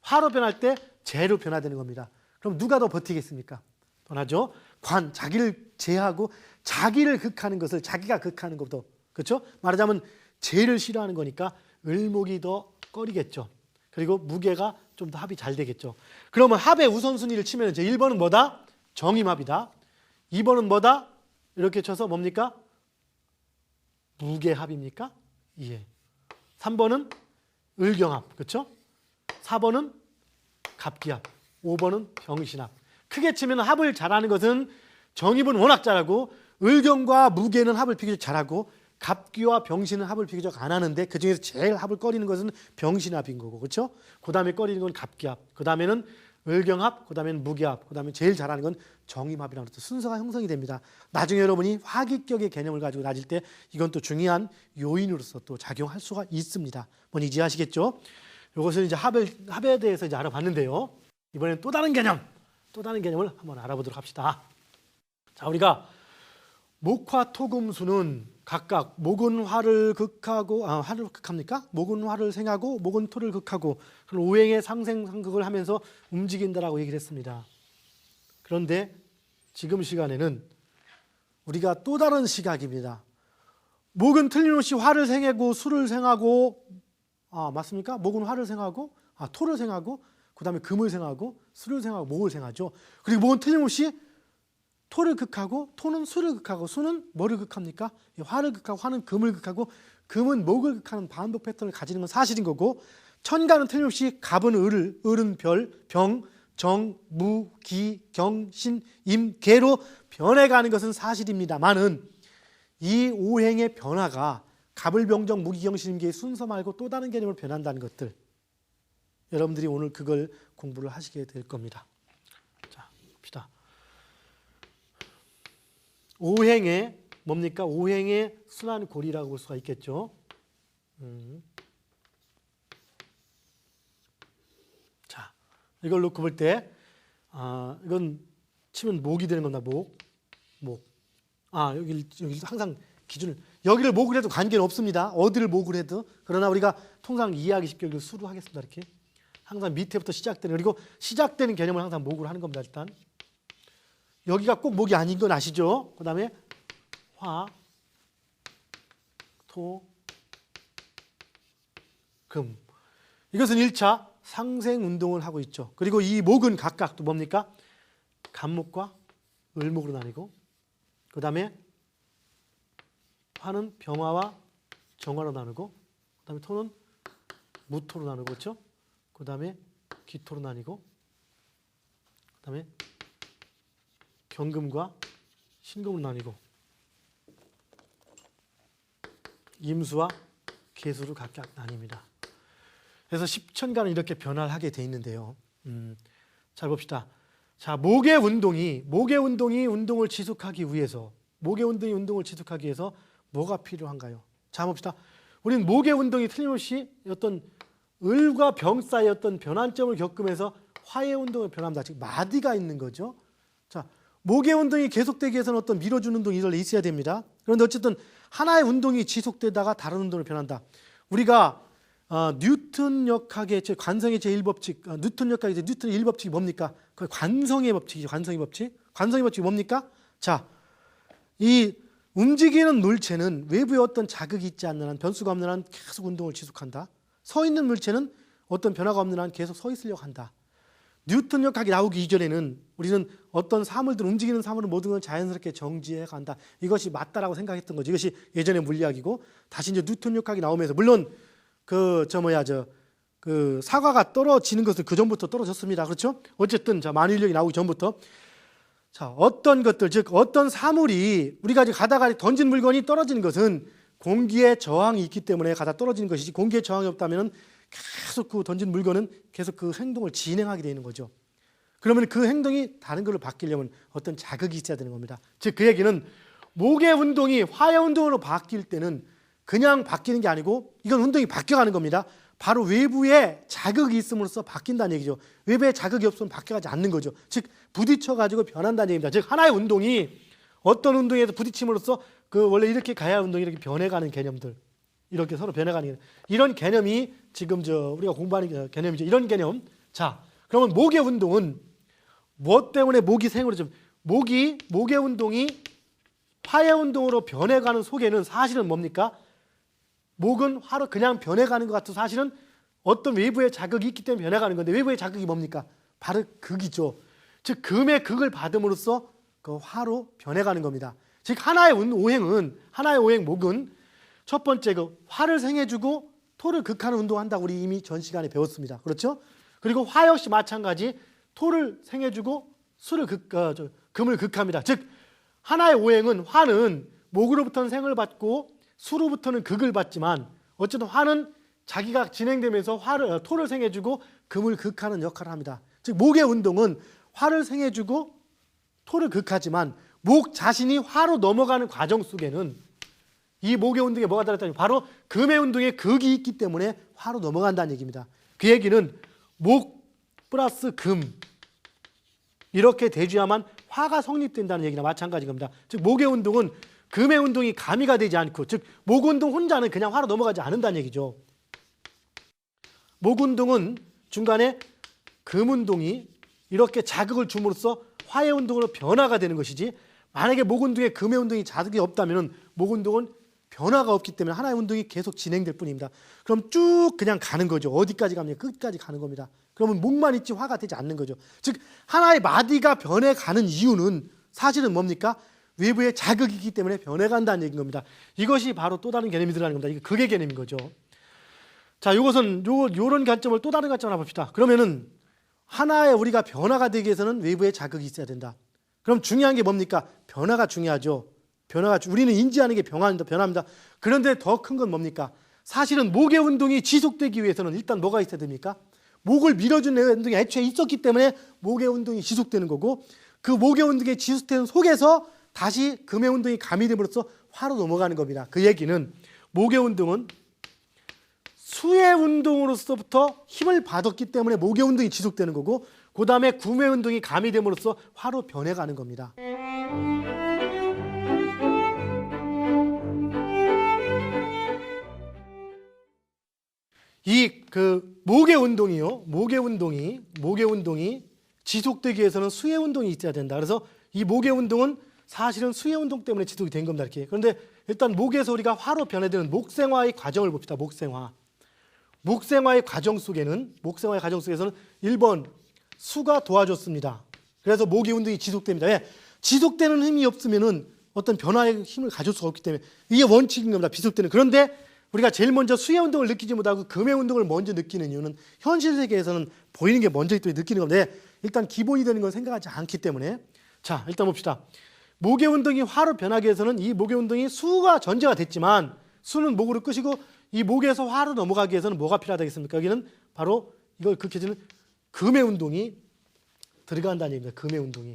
화로 변할 때 재로 변화되는 겁니다. 그럼 누가 더 버티겠습니까? 변하죠. 관, 자기를 제하고 자기를 극하는 것을 자기가 극하는 것도 그렇죠? 말하자면 재를 싫어하는 거니까 을목이 더 꺼리겠죠. 그리고 무게가 좀 더 합이 잘 되겠죠. 그러면 합의 우선순위를 치면 이제 1번은 뭐다? 정임합이다. 2번은 뭐다? 이렇게 쳐서 뭡니까? 무게합입니까? 3번은 을경합. 그렇죠? 4번은 갑기합. 5번은 병신합. 크게 치면 합을 잘하는 것은 정입은 워낙 잘하고 을경과 무게는 합을 비교적 잘하고 갑기와 병신은 합을 비교적 안 하는데 그중에서 제일 합을 꺼리는 것은 병신합인 거고 그렇죠? 그 다음에 꺼리는 건 갑기합, 그 다음에는 을경합, 그 다음에는 무게합, 그 다음에 제일 잘하는 건 정임합이라는 순서가 형성이 됩니다. 나중에 여러분이 화기격의 개념을 가지고 따질 때 이건 또 중요한 요인으로서 또 작용할 수가 있습니다. 뭔지 이해하시겠죠? 이것을 이제 합에 대해서 이제 알아봤는데요. 이번엔 또 다른 개념을 한번 알아보도록 합시다. 자, 우리가 목화 토금수는 각각 목은 화를 극하고 화를 극합니까? 목은 화를 생하고 목은 토를 극하고 그런 오행의 상생상극을 하면서 움직인다라고 얘기를 했습니다. 그런데 지금 시간에는 우리가 또 다른 시각입니다. 목은 틀림없이 화를 생하고 수를 생하고 맞습니까? 목은 화를 생하고 토를 생하고 그 다음에 금을 생하고 수를 생하고 목을 생하죠. 그리고 목은 틀림없이 토를 극하고 토는 수를 극하고 수는 뭐를 극합니까? 화를 극하고 화는 금을 극하고 금은 목을 극하는 반복 패턴을 가지는 건 사실인 거고 천간은 틀림없이 갑은 을은 별, 병, 정, 무, 기, 경, 신, 임, 개로 변해가는 것은 사실입니다만은 이 오행의 변화가 갑을, 병정, 무기, 경, 신, 임, 개의 순서 말고 또 다른 개념으로 변한다는 것들, 여러분들이 오늘 그걸 공부를 하시게 될 겁니다. 자, 봅시다. 오행의 뭡니까? 오행의 순환고리라고 볼 수가 있겠죠. 자, 이걸 놓고 볼 때, 이건 치면 목이 되는 겁니다. 목. 여기 항상 기준을, 여기를 목을 해도 관계는 없습니다. 어디를 목을 해도. 그러나 우리가 통상 이해하기 쉽게 여기를 수로 하겠습니다. 이렇게. 항상 밑에부터 시작되는, 그리고 시작되는 개념을 항상 목으로 하는 겁니다. 일단. 여기가 꼭 목이 아닌 건 아시죠? 그 다음에 화, 토, 금. 이것은 1차 상생운동을 하고 있죠. 그리고 이 목은 각각 또 뭡니까? 간목과 을목으로 나뉘고, 그 다음에 화는 병화와 정화로 나누고, 그 다음에 토는 무토로 나누고, 그렇죠? 그 다음에 기토로 나뉘고, 그 다음에 경금과 신금으로 나뉘고, 임수와 계수로 각각 나뉩니다. 그래서 십천간은 이렇게 변화를 하게 돼 있는데요. 잘 봅시다. 자, 목의 운동이 운동을 지속하기 위해서, 뭐가 필요한가요? 자, 봅시다. 우리는 목의 운동이 틀림없이 어떤 을과 병 사이의 어떤 변환점을 겪으면서 화의 운동을 변합니다. 즉 마디가 있는 거죠. 자, 목의 운동이 계속되기 위해서는 어떤 밀어주는 운동이 있어야 됩니다. 그런데 어쨌든 하나의 운동이 지속되다가 다른 운동으로 변한다. 우리가 뉴턴 역학의 관성의 제1법칙, 뉴턴 역학의 뉴턴의 1법칙이 뭡니까? 그 관성의 법칙이죠. 관성의 법칙이 뭡니까? 자, 이 움직이는 물체는 외부에 어떤 자극이 있지 않는 한, 변수가 없는 한 계속 운동을 지속한다. 서 있는 물체는 어떤 변화가 없는 한 계속 서 있으려고 한다. 뉴턴 역학이 나오기 이전에는 우리는 어떤 사물들, 움직이는 사물은 모든 걸 자연스럽게 정지해 간다. 이것이 맞다라고 생각했던 거죠. 이것이 예전의 물리학이고, 다시 이제 뉴턴 역학이 나오면서, 물론 사과가 떨어지는 것은 그 전부터 떨어졌습니다. 그렇죠? 어쨌든 만유인력이 나오기 전부터, 자, 어떤 것들, 즉 어떤 사물이, 우리가 가다가 던진 물건이 떨어지는 것은 공기의 저항이 있기 때문에 가다 떨어지는 것이지, 공기의 저항이 없다면 계속 그 던진 물건은 계속 그 행동을 진행하게 되는 거죠. 그러면 그 행동이 다른 걸로 바뀌려면 어떤 자극이 있어야 되는 겁니다. 즉 그 얘기는 목의 운동이 화의 운동으로 바뀔 때는 그냥 바뀌는 게 아니고, 이건 운동이 바뀌어가는 겁니다. 바로 외부에 자극이 있음으로써 바뀐다는 얘기죠. 외부에 자극이 없으면 바뀌어가지 않는 거죠. 즉 부딪혀가지고 변한다는 얘기입니다. 즉 하나의 운동이 어떤 운동에도 부딪힘으로써 그 원래 이렇게 가야 할 운동이 이렇게 변해가는 개념들, 이렇게 서로 변해가는 개념, 이런 개념이 지금 우리가 공부하는 개념이죠. 이런 개념. 자, 그러면 목의 운동은 무엇 때문에 목이 생으로 목의 운동이 화의 운동으로 변해가는 속에는 사실은 뭡니까? 목은 화로 그냥 변해가는 것 같은, 사실은 어떤 외부의 자극이 있기 때문에 변해가는 건데, 외부의 자극이 뭡니까? 바로 극이죠. 즉 금의 극을 받음으로써 그 화로 변해가는 겁니다. 즉 하나의 오행 목은 첫 번째 화를 생해주고 토를 극하는 운동한다고 우리 이미 전 시간에 배웠습니다. 그렇죠? 그리고 화 역시 마찬가지, 토를 생해주고 금을 극합니다. 즉 하나의 오행은, 화는 목으로부터는 생을 받고 수로부터는 극을 받지만, 어쨌든 화는 자기가 진행되면서 토를 생해주고 금을 극하는 역할을 합니다. 즉 목의 운동은 화를 생해주고 토를 극하지만, 목 자신이 화로 넘어가는 과정 속에는 이 목의 운동에 뭐가 들어있다면 바로 금의 운동에 극이 있기 때문에 화로 넘어간다는 얘기입니다. 그 얘기는 목 플러스 금, 이렇게 돼줘야만 화가 성립된다는 얘기나 마찬가지인 겁니다. 즉 목의 운동은 금의 운동이 가미가 되지 않고, 즉 목 운동 혼자는 그냥 화로 넘어가지 않는다는 얘기죠. 목 운동은 중간에 금 운동이 이렇게 자극을 줌으로써 화의 운동으로 변화가 되는 것이지, 만약에 목 운동에 금의 운동이 자극이 없다면 목 운동은 변화가 없기 때문에 하나의 운동이 계속 진행될 뿐입니다. 그럼 쭉 그냥 가는 거죠. 어디까지 갑니까? 끝까지 가는 겁니다. 그러면 목만 있지 화가 되지 않는 거죠. 즉 하나의 마디가 변해가는 이유는 사실은 뭡니까? 외부의 자극이 있기 때문에 변해간다는 얘기인 겁니다. 이것이 바로 또 다른 개념이 들어가는 겁니다. 이게 극의 개념인 거죠. 자, 이것은 요런 관점을 또 다른 관점을 한번 봅시다. 그러면은 하나의 우리가 변화가 되기 위해서는 외부의 자극이 있어야 된다. 그럼 중요한 게 뭡니까? 변화가 중요하죠. 우리는 인지하는 게 변화입니다. 그런데 더 큰 건 뭡니까? 사실은 목의 운동이 지속되기 위해서는 일단 뭐가 있어야 됩니까? 목을 밀어주는 운동이 애초에 있었기 때문에 목의 운동이 지속되는 거고, 그 목의 운동이 지속되는 속에서 다시 금의 운동이 가미됨으로써 화로 넘어가는 겁니다. 그 얘기는 목의 운동은 수의 운동으로서부터 힘을 받았기 때문에 목의 운동이 지속되는 거고, 그 다음에 금의 운동이 가미됨으로써 화로 변해가는 겁니다. 목의 운동이 지속되기 위해서는 수의 운동이 있어야 된다. 그래서 이 목의 운동은 사실은 수의 운동 때문에 지속이 된 겁니다. 이렇게. 그런데 일단 목에서 우리가 화로 변해되는 목생화의 과정을 봅시다. 목생화의 과정 속에서는 1번 수가 도와줬습니다. 그래서 목의 운동이 지속됩니다. 왜? 지속되는 힘이 없으면은 어떤 변화의 힘을 가질 수가 없기 때문에 이게 원칙인 겁니다. 지속되는. 그런데 우리가 제일 먼저 수의 운동을 느끼지 못하고 금의 운동을 먼저 느끼는 이유는 현실 세계에서는 보이는 게 먼저 있더니 느끼는 건데, 일단 기본이 되는 건 생각하지 않기 때문에. 자, 일단 봅시다. 목의 운동이 화로 변하기 위해서는 이 목의 운동이 수가 전제가 됐지만, 수는 목으로 끄시고 이 목에서 화로 넘어가기 위해서는 뭐가 필요하다겠습니까? 여기는 바로 이걸 극해지는 금의 운동이 들어간다는 얘기입니다. 금의 운동이.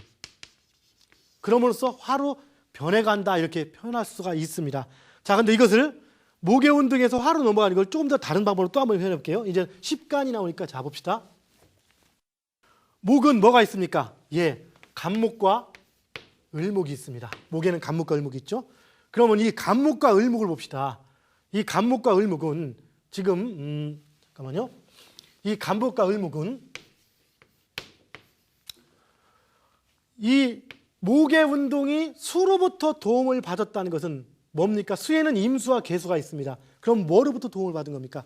그럼으로써 화로 변해간다, 이렇게 표현할 수가 있습니다. 자, 근데 이것을 목의 운동에서 화로 넘어가는 걸 조금 더 다른 방법으로 또 한번 표현해 볼게요. 이제 십간이 나오니까 자 봅시다. 목은 뭐가 있습니까? 예, 간목과 을목이 있습니다. 목에는 간목과 을목이 있죠. 그러면 이 간목과 을목을 봅시다. 이 간목과 을목은 지금 잠깐만요. 이 간목과 을목은 이 목의 운동이 수로부터 도움을 받았다는 것은 뭡니까? 수에는 임수와 계수가 있습니다. 그럼 뭐로부터 도움을 받은 겁니까?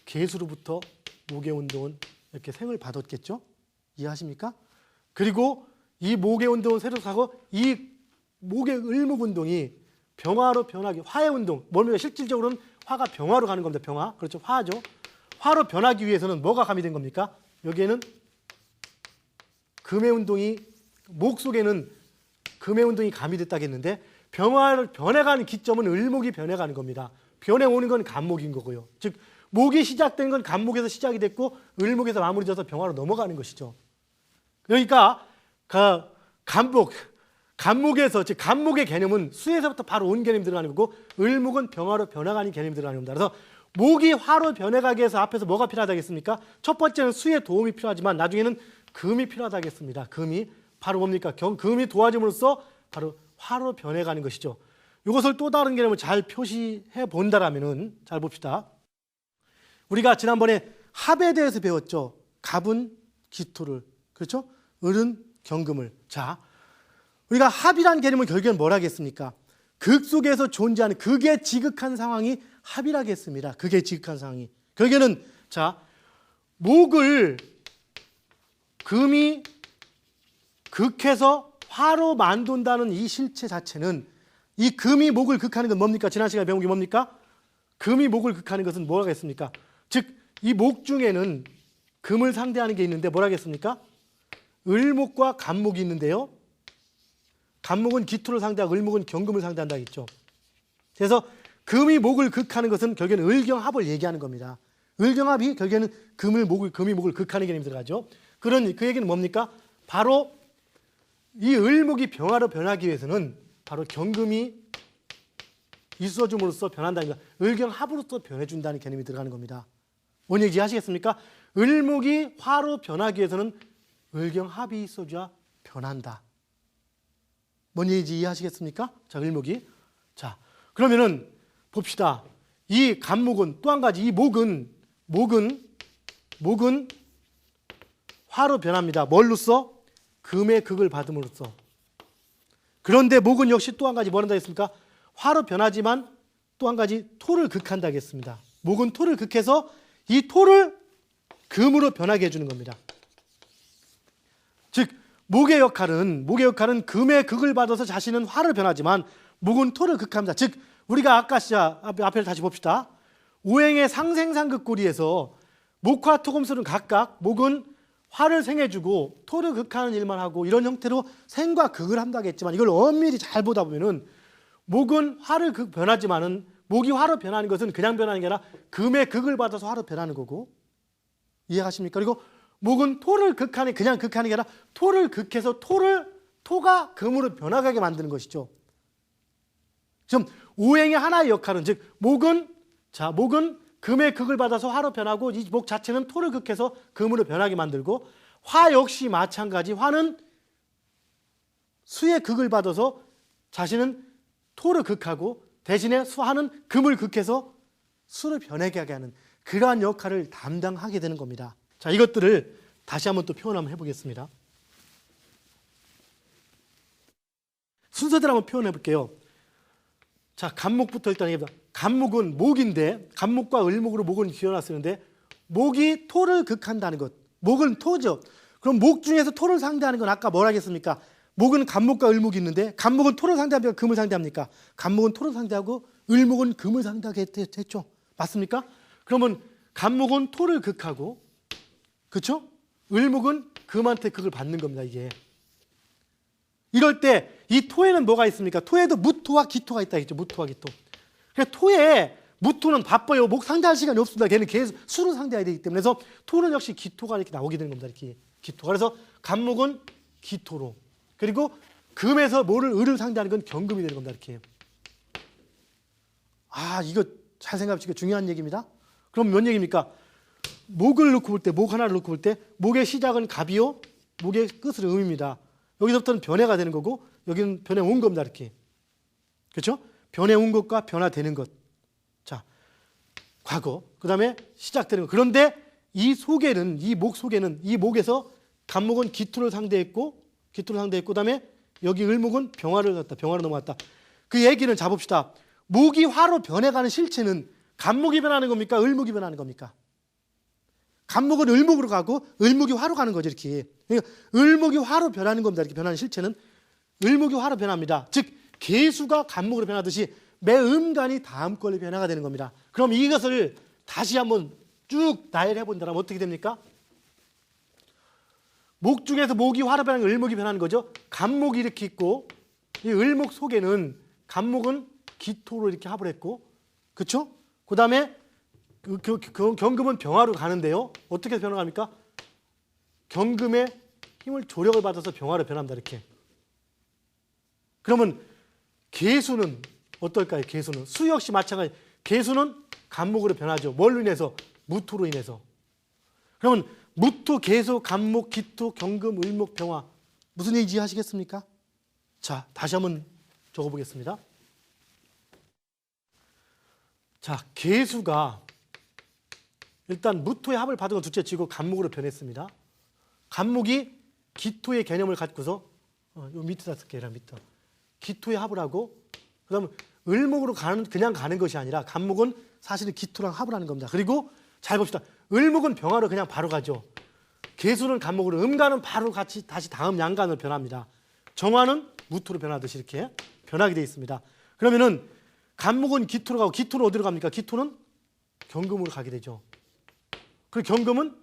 계수로부터 목의 운동은 이렇게 생을 받았겠죠? 이해하십니까? 그리고 이 목의 운동은 새로 사고 이 목의 을목 운동이 병화로 변하기, 화의 운동, 뭡니까? 실질적으로는 화가 병화로 가는 겁니다. 병화. 그렇죠. 화죠. 화로 변하기 위해서는 뭐가 가미된 겁니까? 여기에는 금의 운동이, 목 속에는 금의 운동이 가미됐다겠는데, 병화를 변해가는 기점은 을목이 변해가는 겁니다. 변해오는 건 간목인 거고요. 즉 목이 시작된 건 간목에서 시작이 됐고 을목에서 마무리져서 병화로 넘어가는 것이죠. 그러니까 간목에서, 즉 간목의 개념은 수에서부터 바로 온 개념이 들어가는 거고, 을목은 병화로 변해가는 개념이 들어가는 겁니다. 그래서 목이 화로 변해가기 위해서 앞에서 뭐가 필요하다겠습니까? 첫 번째는 수의 도움이 필요하지만 나중에는 금이 필요하다겠습니다. 금이 바로 뭡니까? 금이 도와줌으로써 바로 화로 변해가는 것이죠. 이것을 또 다른 개념을 잘 표시해 본다라면은, 잘 봅시다. 우리가 지난번에 합에 대해서 배웠죠. 갑은 기토를, 그렇죠? 을은 경금을. 자, 우리가 합이라는 개념은 결국엔 뭘 하겠습니까? 극 속에서 존재하는 극의 지극한 상황이 합이라겠습니다. 극의 지극한 상황이. 결국에는 자, 목을 금이 극해서 화로 만든다는 이 실체 자체는, 이 금이 목을 극하는 건 뭡니까? 지난 시간에 배운 게 뭡니까? 금이 목을 극하는 것은 뭐라 하겠습니까? 즉, 이 목 중에는 금을 상대하는 게 있는데 뭐라 하겠습니까? 을목과 간목이 있는데요. 간목은 기토를 상대하고 을목은 경금을 상대한다 했죠. 그래서 금이 목을 극하는 것은 결국에는 을경합을 얘기하는 겁니다. 을경합이 결국에는 금이 목을 극하는 개념이 들어가죠. 그 얘기는 뭡니까? 바로 이 을목이 병화로 변하기 위해서는 바로 경금이 있어줌으로써 변한다는 것, 을경합으로서 변해준다는 개념이 들어가는 겁니다. 뭔 얘기 하시겠습니까? 을목이 화로 변하기 위해서는 을경합이 있어줘야 변한다. 뭔 얘기인지 이해하시겠습니까? 자, 을목이. 자, 그러면은 봅시다. 이 간목은 또 한 가지, 이 목은 화로 변합니다. 뭘로써? 금의 극을 받음으로써. 그런데 목은 역시 또 한 가지 뭘 한다 했습니까? 화로 변하지만 또 한 가지 토를 극한다 했습니다. 목은 토를 극해서 이 토를 금으로 변하게 해주는 겁니다. 즉 목의 역할은 금의 극을 받아서 자신은 화를 변하지만 목은 토를 극합니다. 즉 우리가 아까 앞에를 다시 봅시다. 오행의 상생상극고리에서 목화 토금술은 각각 목은 화를 생해주고 토를 극하는 일만 하고 이런 형태로 생과 극을 한다고 했지만 이걸 엄밀히 잘 보다 보면은 목은 화를 변하지만은 목이 화로 변하는 것은 그냥 변하는 게 아니라 금의 극을 받아서 화로 변하는 거고 이해하십니까? 그리고 목은 토를 극하는 그냥 극하는 게 아니라 토를 극해서 토가 금으로 변화하게 만드는 것이죠. 지금 오행의 하나의 역할은 즉 목은 금의 극을 받아서 화로 변하고 이 목 자체는 토를 극해서 금으로 변하게 만들고 화 역시 마찬가지 화는 수의 극을 받아서 자신은 토를 극하고 대신에 화는 금을 극해서 수를 변하게 하는 그러한 역할을 담당하게 되는 겁니다. 자, 이것들을 다시 한번 또 표현 한번 해보겠습니다. 순서대로 한번 표현해 볼게요. 자, 간목부터 일단 얘기합니다. 간목은 목인데 간목과 을목으로 목은 기어나 쓰는데 목이 토를 극한다는 것. 목은 토죠. 그럼 목 중에서 토를 상대하는 건 아까 뭐라 했습니까? 목은 간목과 을목이 있는데 간목은 토를 상대합니까? 금을 상대합니까? 간목은 토를 상대하고 을목은 금을 상대하게 했죠. 맞습니까? 그러면 간목은 토를 극하고 그렇죠? 을목은 금한테 극을 받는 겁니다. 이게. 이럴 때 이 토에는 뭐가 있습니까? 토에도 무토와 기토가 있다 했죠. 무토와 기토. 그러니까 토에 무토는 바빠요. 목 상대할 시간이 없습니다. 걔는 계속 수를 상대해야 되기 때문에 그래서 토는 역시 기토가 이렇게 나오게 되는 겁니다. 이렇게 기토가. 그래서 간목은 기토로. 그리고 금에서 을을 상대하는 건 경금이 되는 겁니다. 이렇게. 아, 이거 잘 생각해보시고 중요한 얘기입니다. 그럼 뭔 얘기입니까? 목을 놓고 볼 때, 목 하나를 놓고 볼 때 목의 시작은 갑이요, 목의 끝은 음입니다. 여기서부터는 변해가 되는 거고 여기는 변해 온 겁니다. 이렇게. 그렇죠? 변해 온 것과 변화되는 것. 자, 과거. 그 다음에 시작되는 것. 그런데 이 속에는, 이 목 속에는, 이 목에서 간목은 기토를 상대했고 그 다음에 여기 을목은 병화로 넘어갔다. 그 얘기는 잡읍시다. 목이 화로 변해가는 실체는 간목이 변하는 겁니까? 을목이 변하는 겁니까? 간목은 을목으로 가고 을목이 화로 가는 거죠. 이렇게. 그러니까 을목이 화로 변하는 겁니다. 이렇게 변하는 실체는 을목이 화로 변합니다. 즉 계수가 간목으로 변하듯이 매음간이 다음 걸로 변화가 되는 겁니다. 그럼 이것을 다시 한번 쭉 나열해 본다면 어떻게 됩니까? 목 중에서 목이 화로 변하는 을목이 변하는 거죠. 간목이 이렇게 있고 이 을목 속에는 간목은 기토로 이렇게 합을 했고 그렇죠? 그 다음에 경금은 병화로 가는데요. 어떻게 변화합니까? 경금의 힘을 조력을 받아서 병화로 변합니다. 이렇게. 그러면 계수는 어떨까요? 계수는 수 역시 마찬가지. 계수는 간목으로 변하죠. 뭘로 인해서? 무토로 인해서. 그러면 무토, 계수, 간목, 기토, 경금, 을목, 병화 무슨 얘기인지 이해하시겠습니까? 자, 다시 한번 적어보겠습니다. 자, 계수가 일단 무토의 합을 받은 건 둘째치고 간목으로 변했습니다. 간목이 기토의 개념을 갖고서 요 밑에다 쓸게요. 밑에. 기토의 합을 하고 그다음 을목으로 그냥 가는 것이 아니라 간목은 사실은 기토랑 합을 하는 겁니다. 그리고 잘 봅시다. 을목은 병화로 그냥 바로 가죠. 계수는 간목으로 음간은 바로 같이 다시 다음 양간으로 변합니다. 정화는 무토로 변하듯이 이렇게 변하게 되어 있습니다. 그러면은 간목은 기토로 가고 기토는 어디로 갑니까? 기토는 경금으로 가게 되죠. 그리고 경금은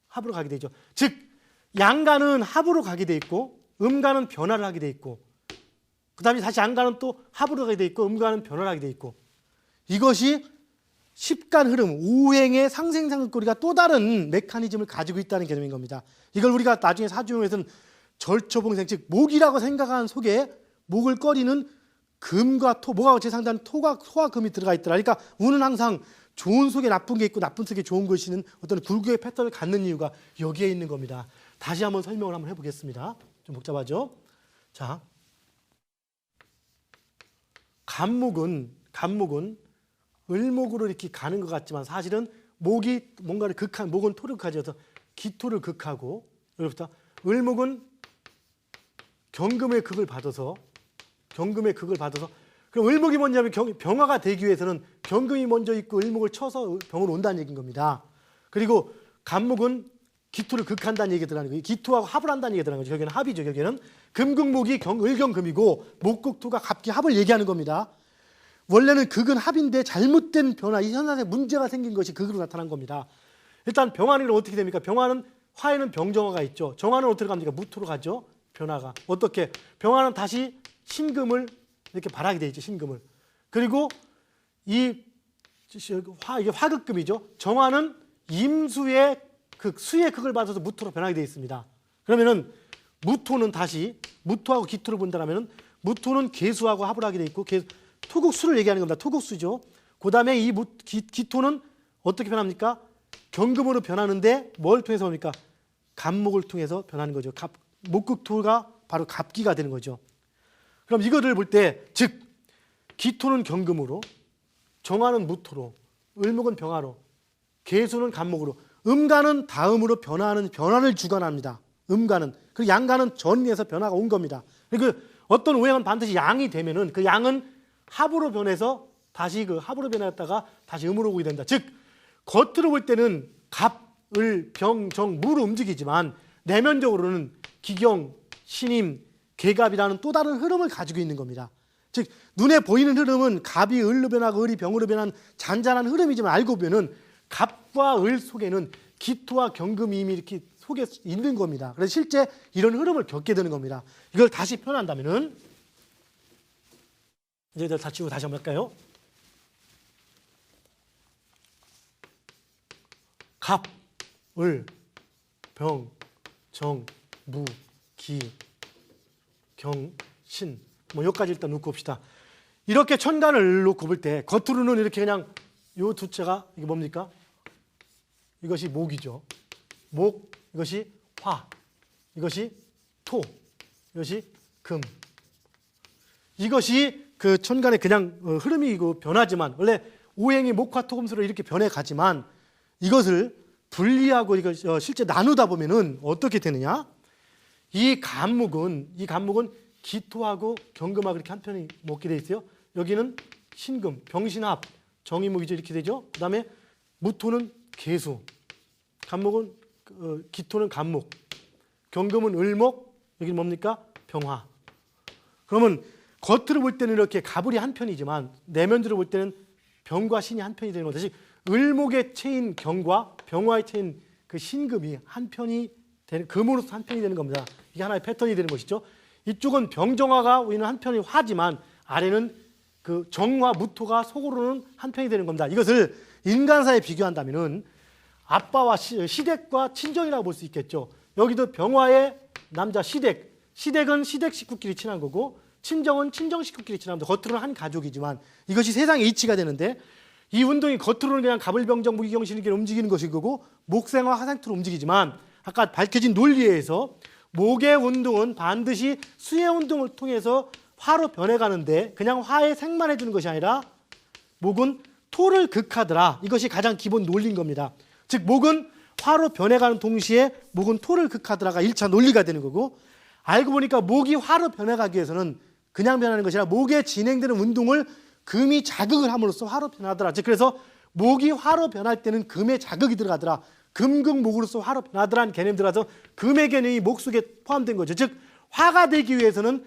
합으로 가게 되죠. 즉 양간은 합으로 가게 돼 있고 음간은 변화를 하게 돼 있고 그 다음에 다시 양간은 또 합으로 가게 돼 있고 음간은 변화를 하게 돼 있고 이것이 십간 흐름, 오행의 상생상극고리가 또 다른 메커니즘을 가지고 있다는 개념인 겁니다. 이걸 우리가 나중에 사주용에서는 절초봉생, 즉 목이라고 생각하는 속에 목을 꺼리는 금과 토, 목하고 제상대하는 토와 금이 들어가 있더라. 그러니까 운은 항상 좋은 속에 나쁜 게 있고 나쁜 속에 좋은 것이 있는 어떤 굴곡의 패턴을 갖는 이유가 여기에 있는 겁니다. 다시 한번 설명을 한번 해보겠습니다. 좀 복잡하죠? 자, 간목은 을목으로 이렇게 가는 것 같지만 사실은 목이 뭔가를 극한, 목은 토를 극하죠. 기토를 극하고, 여기부터 을목은 경금의 극을 받아서, 그럼 을목이 뭐냐면 병화가 되기 위해서는 경금이 먼저 있고 을목을 쳐서 병으로 온다는 얘기인 겁니다. 그리고 간목은 기토를 극한다는 얘기가 들어가는 거예요. 기토하고 합을 한다는 얘기가 들어가는 거죠. 여기는 합이죠. 여기는 금극목이 을경금이고 목극토가 갑기 합을 얘기하는 겁니다. 원래는 극은 합인데 잘못된 변화, 이 현상에 문제가 생긴 것이 극으로 나타난 겁니다. 일단 병화는 어떻게 됩니까? 병화는 화에는 병정화가 있죠. 정화는 어떻게 갑니까? 무토로 가죠. 변화가 어떻게? 병화는 다시 신금을 이렇게 발하게 돼 있죠. 신금을. 그리고 이게 화극금이죠. 정화는 임수의 극, 수의 극을 받아서 무토로 변하게 되어 있습니다. 그러면은 무토는 다시 무토하고 기토를 본다면 무토는 계수하고 합을 하게 되어 있고 토국수를 얘기하는 겁니다. 토국수죠. 그 다음에 이 기토는 어떻게 변합니까? 경금으로 변하는데 뭘 통해서 옵니까? 갑목을 통해서 변하는 거죠. 목극토가 바로 갑기가 되는 거죠. 그럼 이거를 볼 때 즉 기토는 경금으로, 정화는 무토로, 을목은 병화로, 계수는 갑목으로, 음간은 다음으로 변화하는 변화를 주관합니다. 음간은. 그리고 양간은 전에서 변화가 온 겁니다. 그리고 어떤 오행은 반드시 양이 되면은 그 양은 합으로 변해서 다시 그 합으로 변했다가 다시 음으로 오게 된다. 즉 겉으로 볼 때는 갑, 을, 병, 정, 무로 움직이지만 내면적으로는 기경, 신임, 개갑이라는 또 다른 흐름을 가지고 있는 겁니다. 즉 눈에 보이는 흐름은 갑이 을로 변하고 을이 병으로 변한 잔잔한 흐름이지만 알고 보면은 갑과 을 속에는 기토와 경금이 이미 이렇게 속에 있는 겁니다. 그래서 실제 이런 흐름을 겪게 되는 겁니다. 이걸 다시 표현한다면은 이제 다 치고 다시 한번 할까요? 갑, 을, 병, 정, 무, 기, 경, 신. 뭐 여기까지 일단 놓고 봅시다. 이렇게 천간을 놓고 볼 때 겉으로는 이렇게 그냥 요 두채가 이게 뭡니까? 이것이 목이죠. 목, 이것이 화, 이것이 토, 이것이 금. 이것이 그 천간의 그냥 흐름이 변하지만 원래 오행이 목화토금수로 이렇게 변해가지만 이것을 분리하고 이거 실제 나누다 보면은 어떻게 되느냐? 이 간목은 기토하고 경금하고 이렇게 한 편이 먹게 돼 있어요. 여기는 신금, 병신합, 정이목이죠 이렇게 되죠. 그다음에 무토는 계수, 간목은 기토는 간목, 경금은 을목, 여기는 뭡니까? 병화. 그러면 겉으로 볼 때는 이렇게 가불이 한 편이지만 내면으로 볼 때는 병과 신이 한 편이 되는 거죠. 즉 을목의 체인 경과 병화의 체인 그 신금이 한 편이 되는 금으로서 한 편이 되는 겁니다. 이게 하나의 패턴이 되는 것이죠. 이쪽은 병정화가 우리는 한 편이 화지만 아래는 그 정화 무토가 속으로는 한 편이 되는 겁니다. 이것을 인간사에 비교한다면은 아빠와 시댁과 친정이라고 볼 수 있겠죠. 여기도 병화의 남자 시댁은 시댁 식구끼리 친한 거고 친정은 친정 식구끼리 친한 겁니다. 겉으로는 한 가족이지만 이것이 세상의 이치가 되는데 이 운동이 겉으로는 그냥 갑을병정 무기경신이 움직이는 것인 거고 목생화 화생토로 움직이지만 아까 밝혀진 논리에 의해서 목의 운동은 반드시 수의 운동을 통해서 화로 변해가는데 그냥 화에 생만 해주는 것이 아니라 목은 토를 극하더라. 이것이 가장 기본 논리인 겁니다. 즉 목은 화로 변해가는 동시에 목은 토를 극하더라가 1차 논리가 되는 거고 알고 보니까 목이 화로 변해가기 위해서는 그냥 변하는 것이 아니라 목에 진행되는 운동을 금이 자극을 함으로써 화로 변하더라. 즉 그래서 목이 화로 변할 때는 금의 자극이 들어가더라. 금극목으로서 화로 변하더라는 개념이 들어가서 금의 개념이 목 속에 포함된 거죠. 즉 화가 되기 위해서는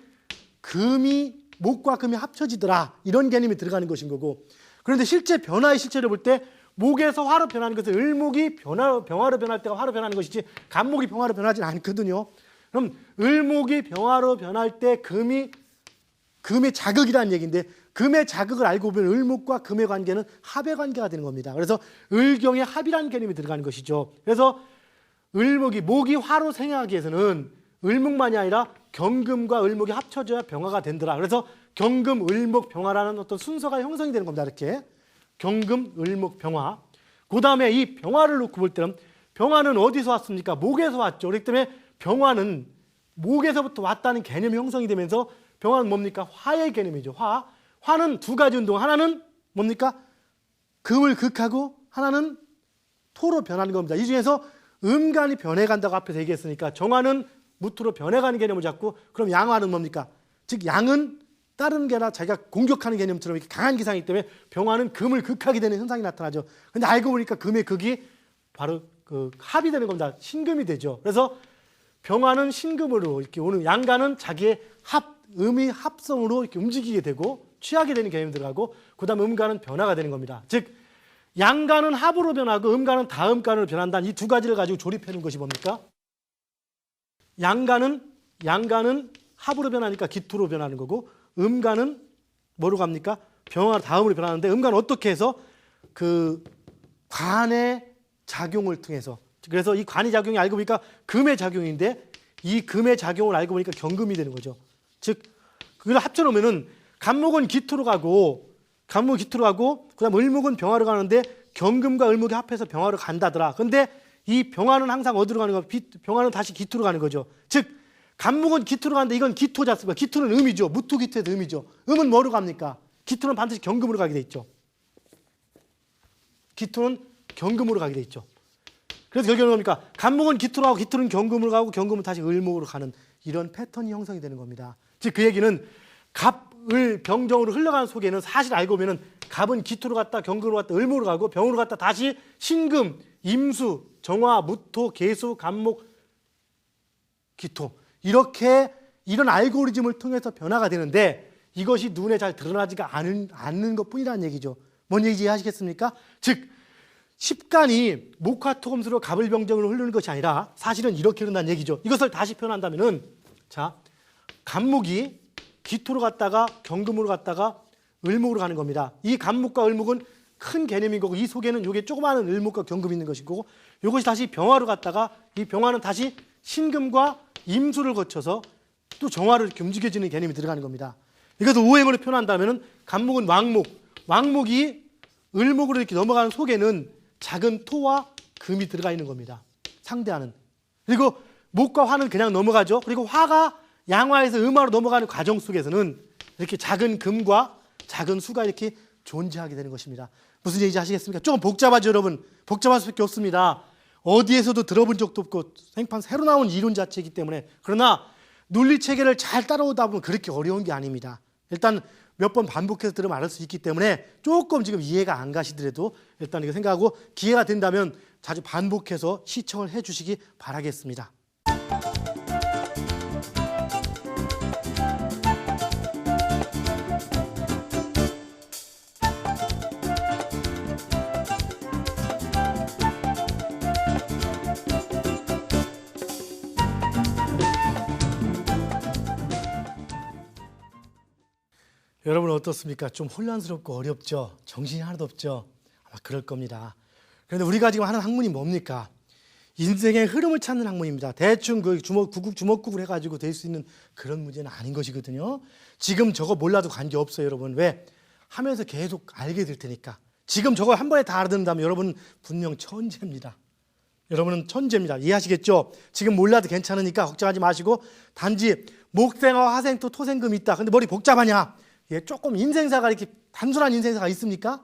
목과 금이 합쳐지더라. 이런 개념이 들어가는 것인 거고 그런데 실제 변화의 실체를 볼 때 목에서 화로 변하는 것은 을목이 병화로 변할 때가 화로 변하는 것이지 간목이 병화로 변하지는 않거든요. 그럼 을목이 병화로 변할 때 금의 자극이라는 얘기인데 금의 자극을 알고 보면 을목과 금의 관계는 합의 관계가 되는 겁니다. 그래서 을경의 합이라는 개념이 들어가는 것이죠. 그래서 목이 화로 생행하기 위해서는 을목만이 아니라 경금과 을목이 합쳐져야 병화가 된더라. 그래서 경금, 을목, 병화라는 어떤 순서가 형성이 되는 겁니다. 이렇게 경금, 을목, 병화. 그 다음에 이 병화를 놓고 볼 때는 병화는 어디서 왔습니까? 목에서 왔죠. 그렇기 때문에 병화는 목에서부터 왔다는 개념이 형성이 되면서 병화는 뭡니까? 화의 개념이죠. 화는 두 가지 운동. 하나는 뭡니까? 금을 극하고 하나는 토로 변하는 겁니다. 이 중에서 음간이 변해간다고 앞에서 얘기했으니까 정화는 무토로 변해가는 개념을 잡고 그럼 양화는 뭡니까? 즉 양은 다른 게 아니라 자기가 공격하는 개념처럼 이렇게 강한 기상이기 때문에 병화는 금을 극하게 되는 현상이 나타나죠. 근데 알고 보니까 금의 극이 바로 그 합이 되는 겁니다. 신금이 되죠. 그래서 병화는 신금으로 이렇게 오는 양간은 자기의 음의 합성으로 이렇게 움직이게 되고 취하게 되는 개념이 들어가고 그다음 음간은 변화가 되는 겁니다. 즉 양간은 합으로 변하고 음간은 다음간으로 변한다는 이 두 가지를 가지고 조립해 놓은 것이 뭡니까? 양간은 합으로 변하니까 기토로 변하는 거고 음간은 뭐로 갑니까? 병화로 다음으로 변하는데 음간은 어떻게 해서 그 관의 작용을 통해서 그래서 이 관의 작용이 알고 보니까 금의 작용인데 이 금의 작용을 알고 보니까 경금이 되는 거죠. 즉 그걸 합쳐놓으면은 간목은 기토로 가고 그다음 을목은 병화로 가는데 경금과 을목이 합해서 병화로 간다더라. 근데 이 병화는 항상 어디로 가는 거야? 병화는 다시 기토로 가는 거죠. 즉 간목은 기토로 가는데 이건 기토지 않습니까? 기토는 음이죠. 무토기토에서 음이죠. 음은 뭐로 갑니까? 기토는 반드시 경금으로 가게 돼 있죠. 기토는 경금으로 가게 돼 있죠. 그래서 결국은 뭡니까? 간목은 기토로 가고 기토는 경금으로 가고 경금은 다시 을목으로 가는 이런 패턴이 형성이 되는 겁니다. 즉 그 얘기는 갑을 병정으로 흘러가는 속에는 사실 알고 보면은 갑은 기토로 갔다 경금으로 갔다 을목으로 가고 병으로 갔다 다시 신금, 임수, 정화, 무토, 계수, 간목, 기토 이렇게 이런 알고리즘을 통해서 변화가 되는데 이것이 눈에 잘 드러나지가 않는 것뿐이라는 얘기죠. 뭔 얘기인지 이해하시겠습니까? 즉 십간이 목화토금수로 갑을병정으로 흐르는 것이 아니라 사실은 이렇게 흐른다는 얘기죠. 이것을 다시 표현한다면은 자 간목이 기토로 갔다가 경금으로 갔다가 을목으로 가는 겁니다. 이 간목과 을목은 큰 개념인 거고 이 속에는 이게 조그마한 을목과 경금이 있는 것이고 이것이 다시 병화로 갔다가 이 병화는 다시 신금과 임수를 거쳐서 또 정화로 이렇게 움직여지는 개념이 들어가는 겁니다. 이것을 오행으로 표현한다면은 간목은 왕목이 을목으로 이렇게 넘어가는 속에는 작은 토와 금이 들어가 있는 겁니다. 상대하는. 그리고 목과 화는 그냥 넘어가죠. 그리고 화가 양화에서 음화로 넘어가는 과정 속에서는 이렇게 작은 금과 작은 수가 이렇게 존재하게 되는 것입니다. 무슨 얘기인지 아시겠습니까? 조금 복잡하죠, 여러분. 복잡할 수밖에 없습니다. 어디에서도 들어본 적도 없고 생판 새로 나온 이론 자체이기 때문에 그러나 논리 체계를 잘 따라오다 보면 그렇게 어려운 게 아닙니다. 일단 몇 번 반복해서 들으면 알 수 있기 때문에 조금 지금 이해가 안 가시더라도 일단 이거 생각하고 기회가 된다면 자주 반복해서 시청을 해 주시기 바라겠습니다. 여러분 어떻습니까? 좀 혼란스럽고 어렵죠? 정신이 하나도 없죠? 아마 그럴 겁니다. 그런데 우리가 지금 하는 학문이 뭡니까? 인생의 흐름을 찾는 학문입니다. 대충 그 주먹구구를 해가지고 될 수 있는 그런 문제는 아닌 것이거든요. 지금 저거 몰라도 관계없어요, 여러분. 왜? 하면서 계속 알게 될 테니까. 지금 저거 한 번에 다 알아듣는다면 여러분은 분명 천재입니다. 여러분은 천재입니다. 이해하시겠죠? 지금 몰라도 괜찮으니까 걱정하지 마시고 단지 목생화, 화생토, 토생금이 있다. 근데 머리 복잡하냐? 예, 조금 인생사가 이렇게 단순한 인생사가 있습니까?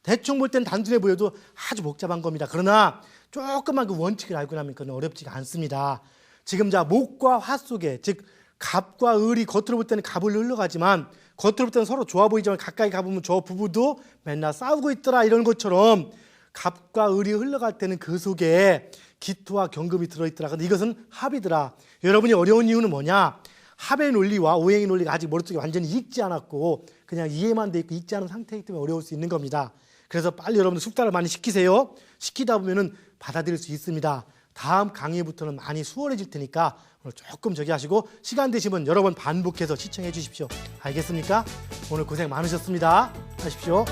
대충 볼 땐 단순해 보여도 아주 복잡한 겁니다. 그러나 조금만 그 원칙을 알고 나면 그건 어렵지가 않습니다. 지금 자 목과 화 속에 즉 갑과 을이 겉으로 볼 때는 갑을 흘러가지만 겉으로 볼 때는 서로 좋아 보이지만 가까이 가보면 저 부부도 맨날 싸우고 있더라 이런 것처럼 갑과 을이 흘러갈 때는 그 속에 기토와 경금이 들어있더라. 근데 이것은 합이더라. 여러분이 어려운 이유는 뭐냐? 합의 논리와 오행의 논리가 아직 머릿속에 완전히 익지 않았고 그냥 이해만 돼 있고 익지 않은 상태이기 때문에 어려울 수 있는 겁니다. 그래서 빨리 여러분들 숙달을 많이 시키세요. 시키다 보면은 받아들일 수 있습니다. 다음 강의부터는 많이 수월해질 테니까 오늘 조금 저기 하시고 시간 되시면 여러 번 반복해서 시청해 주십시오. 알겠습니까? 오늘 고생 많으셨습니다. 하십시오.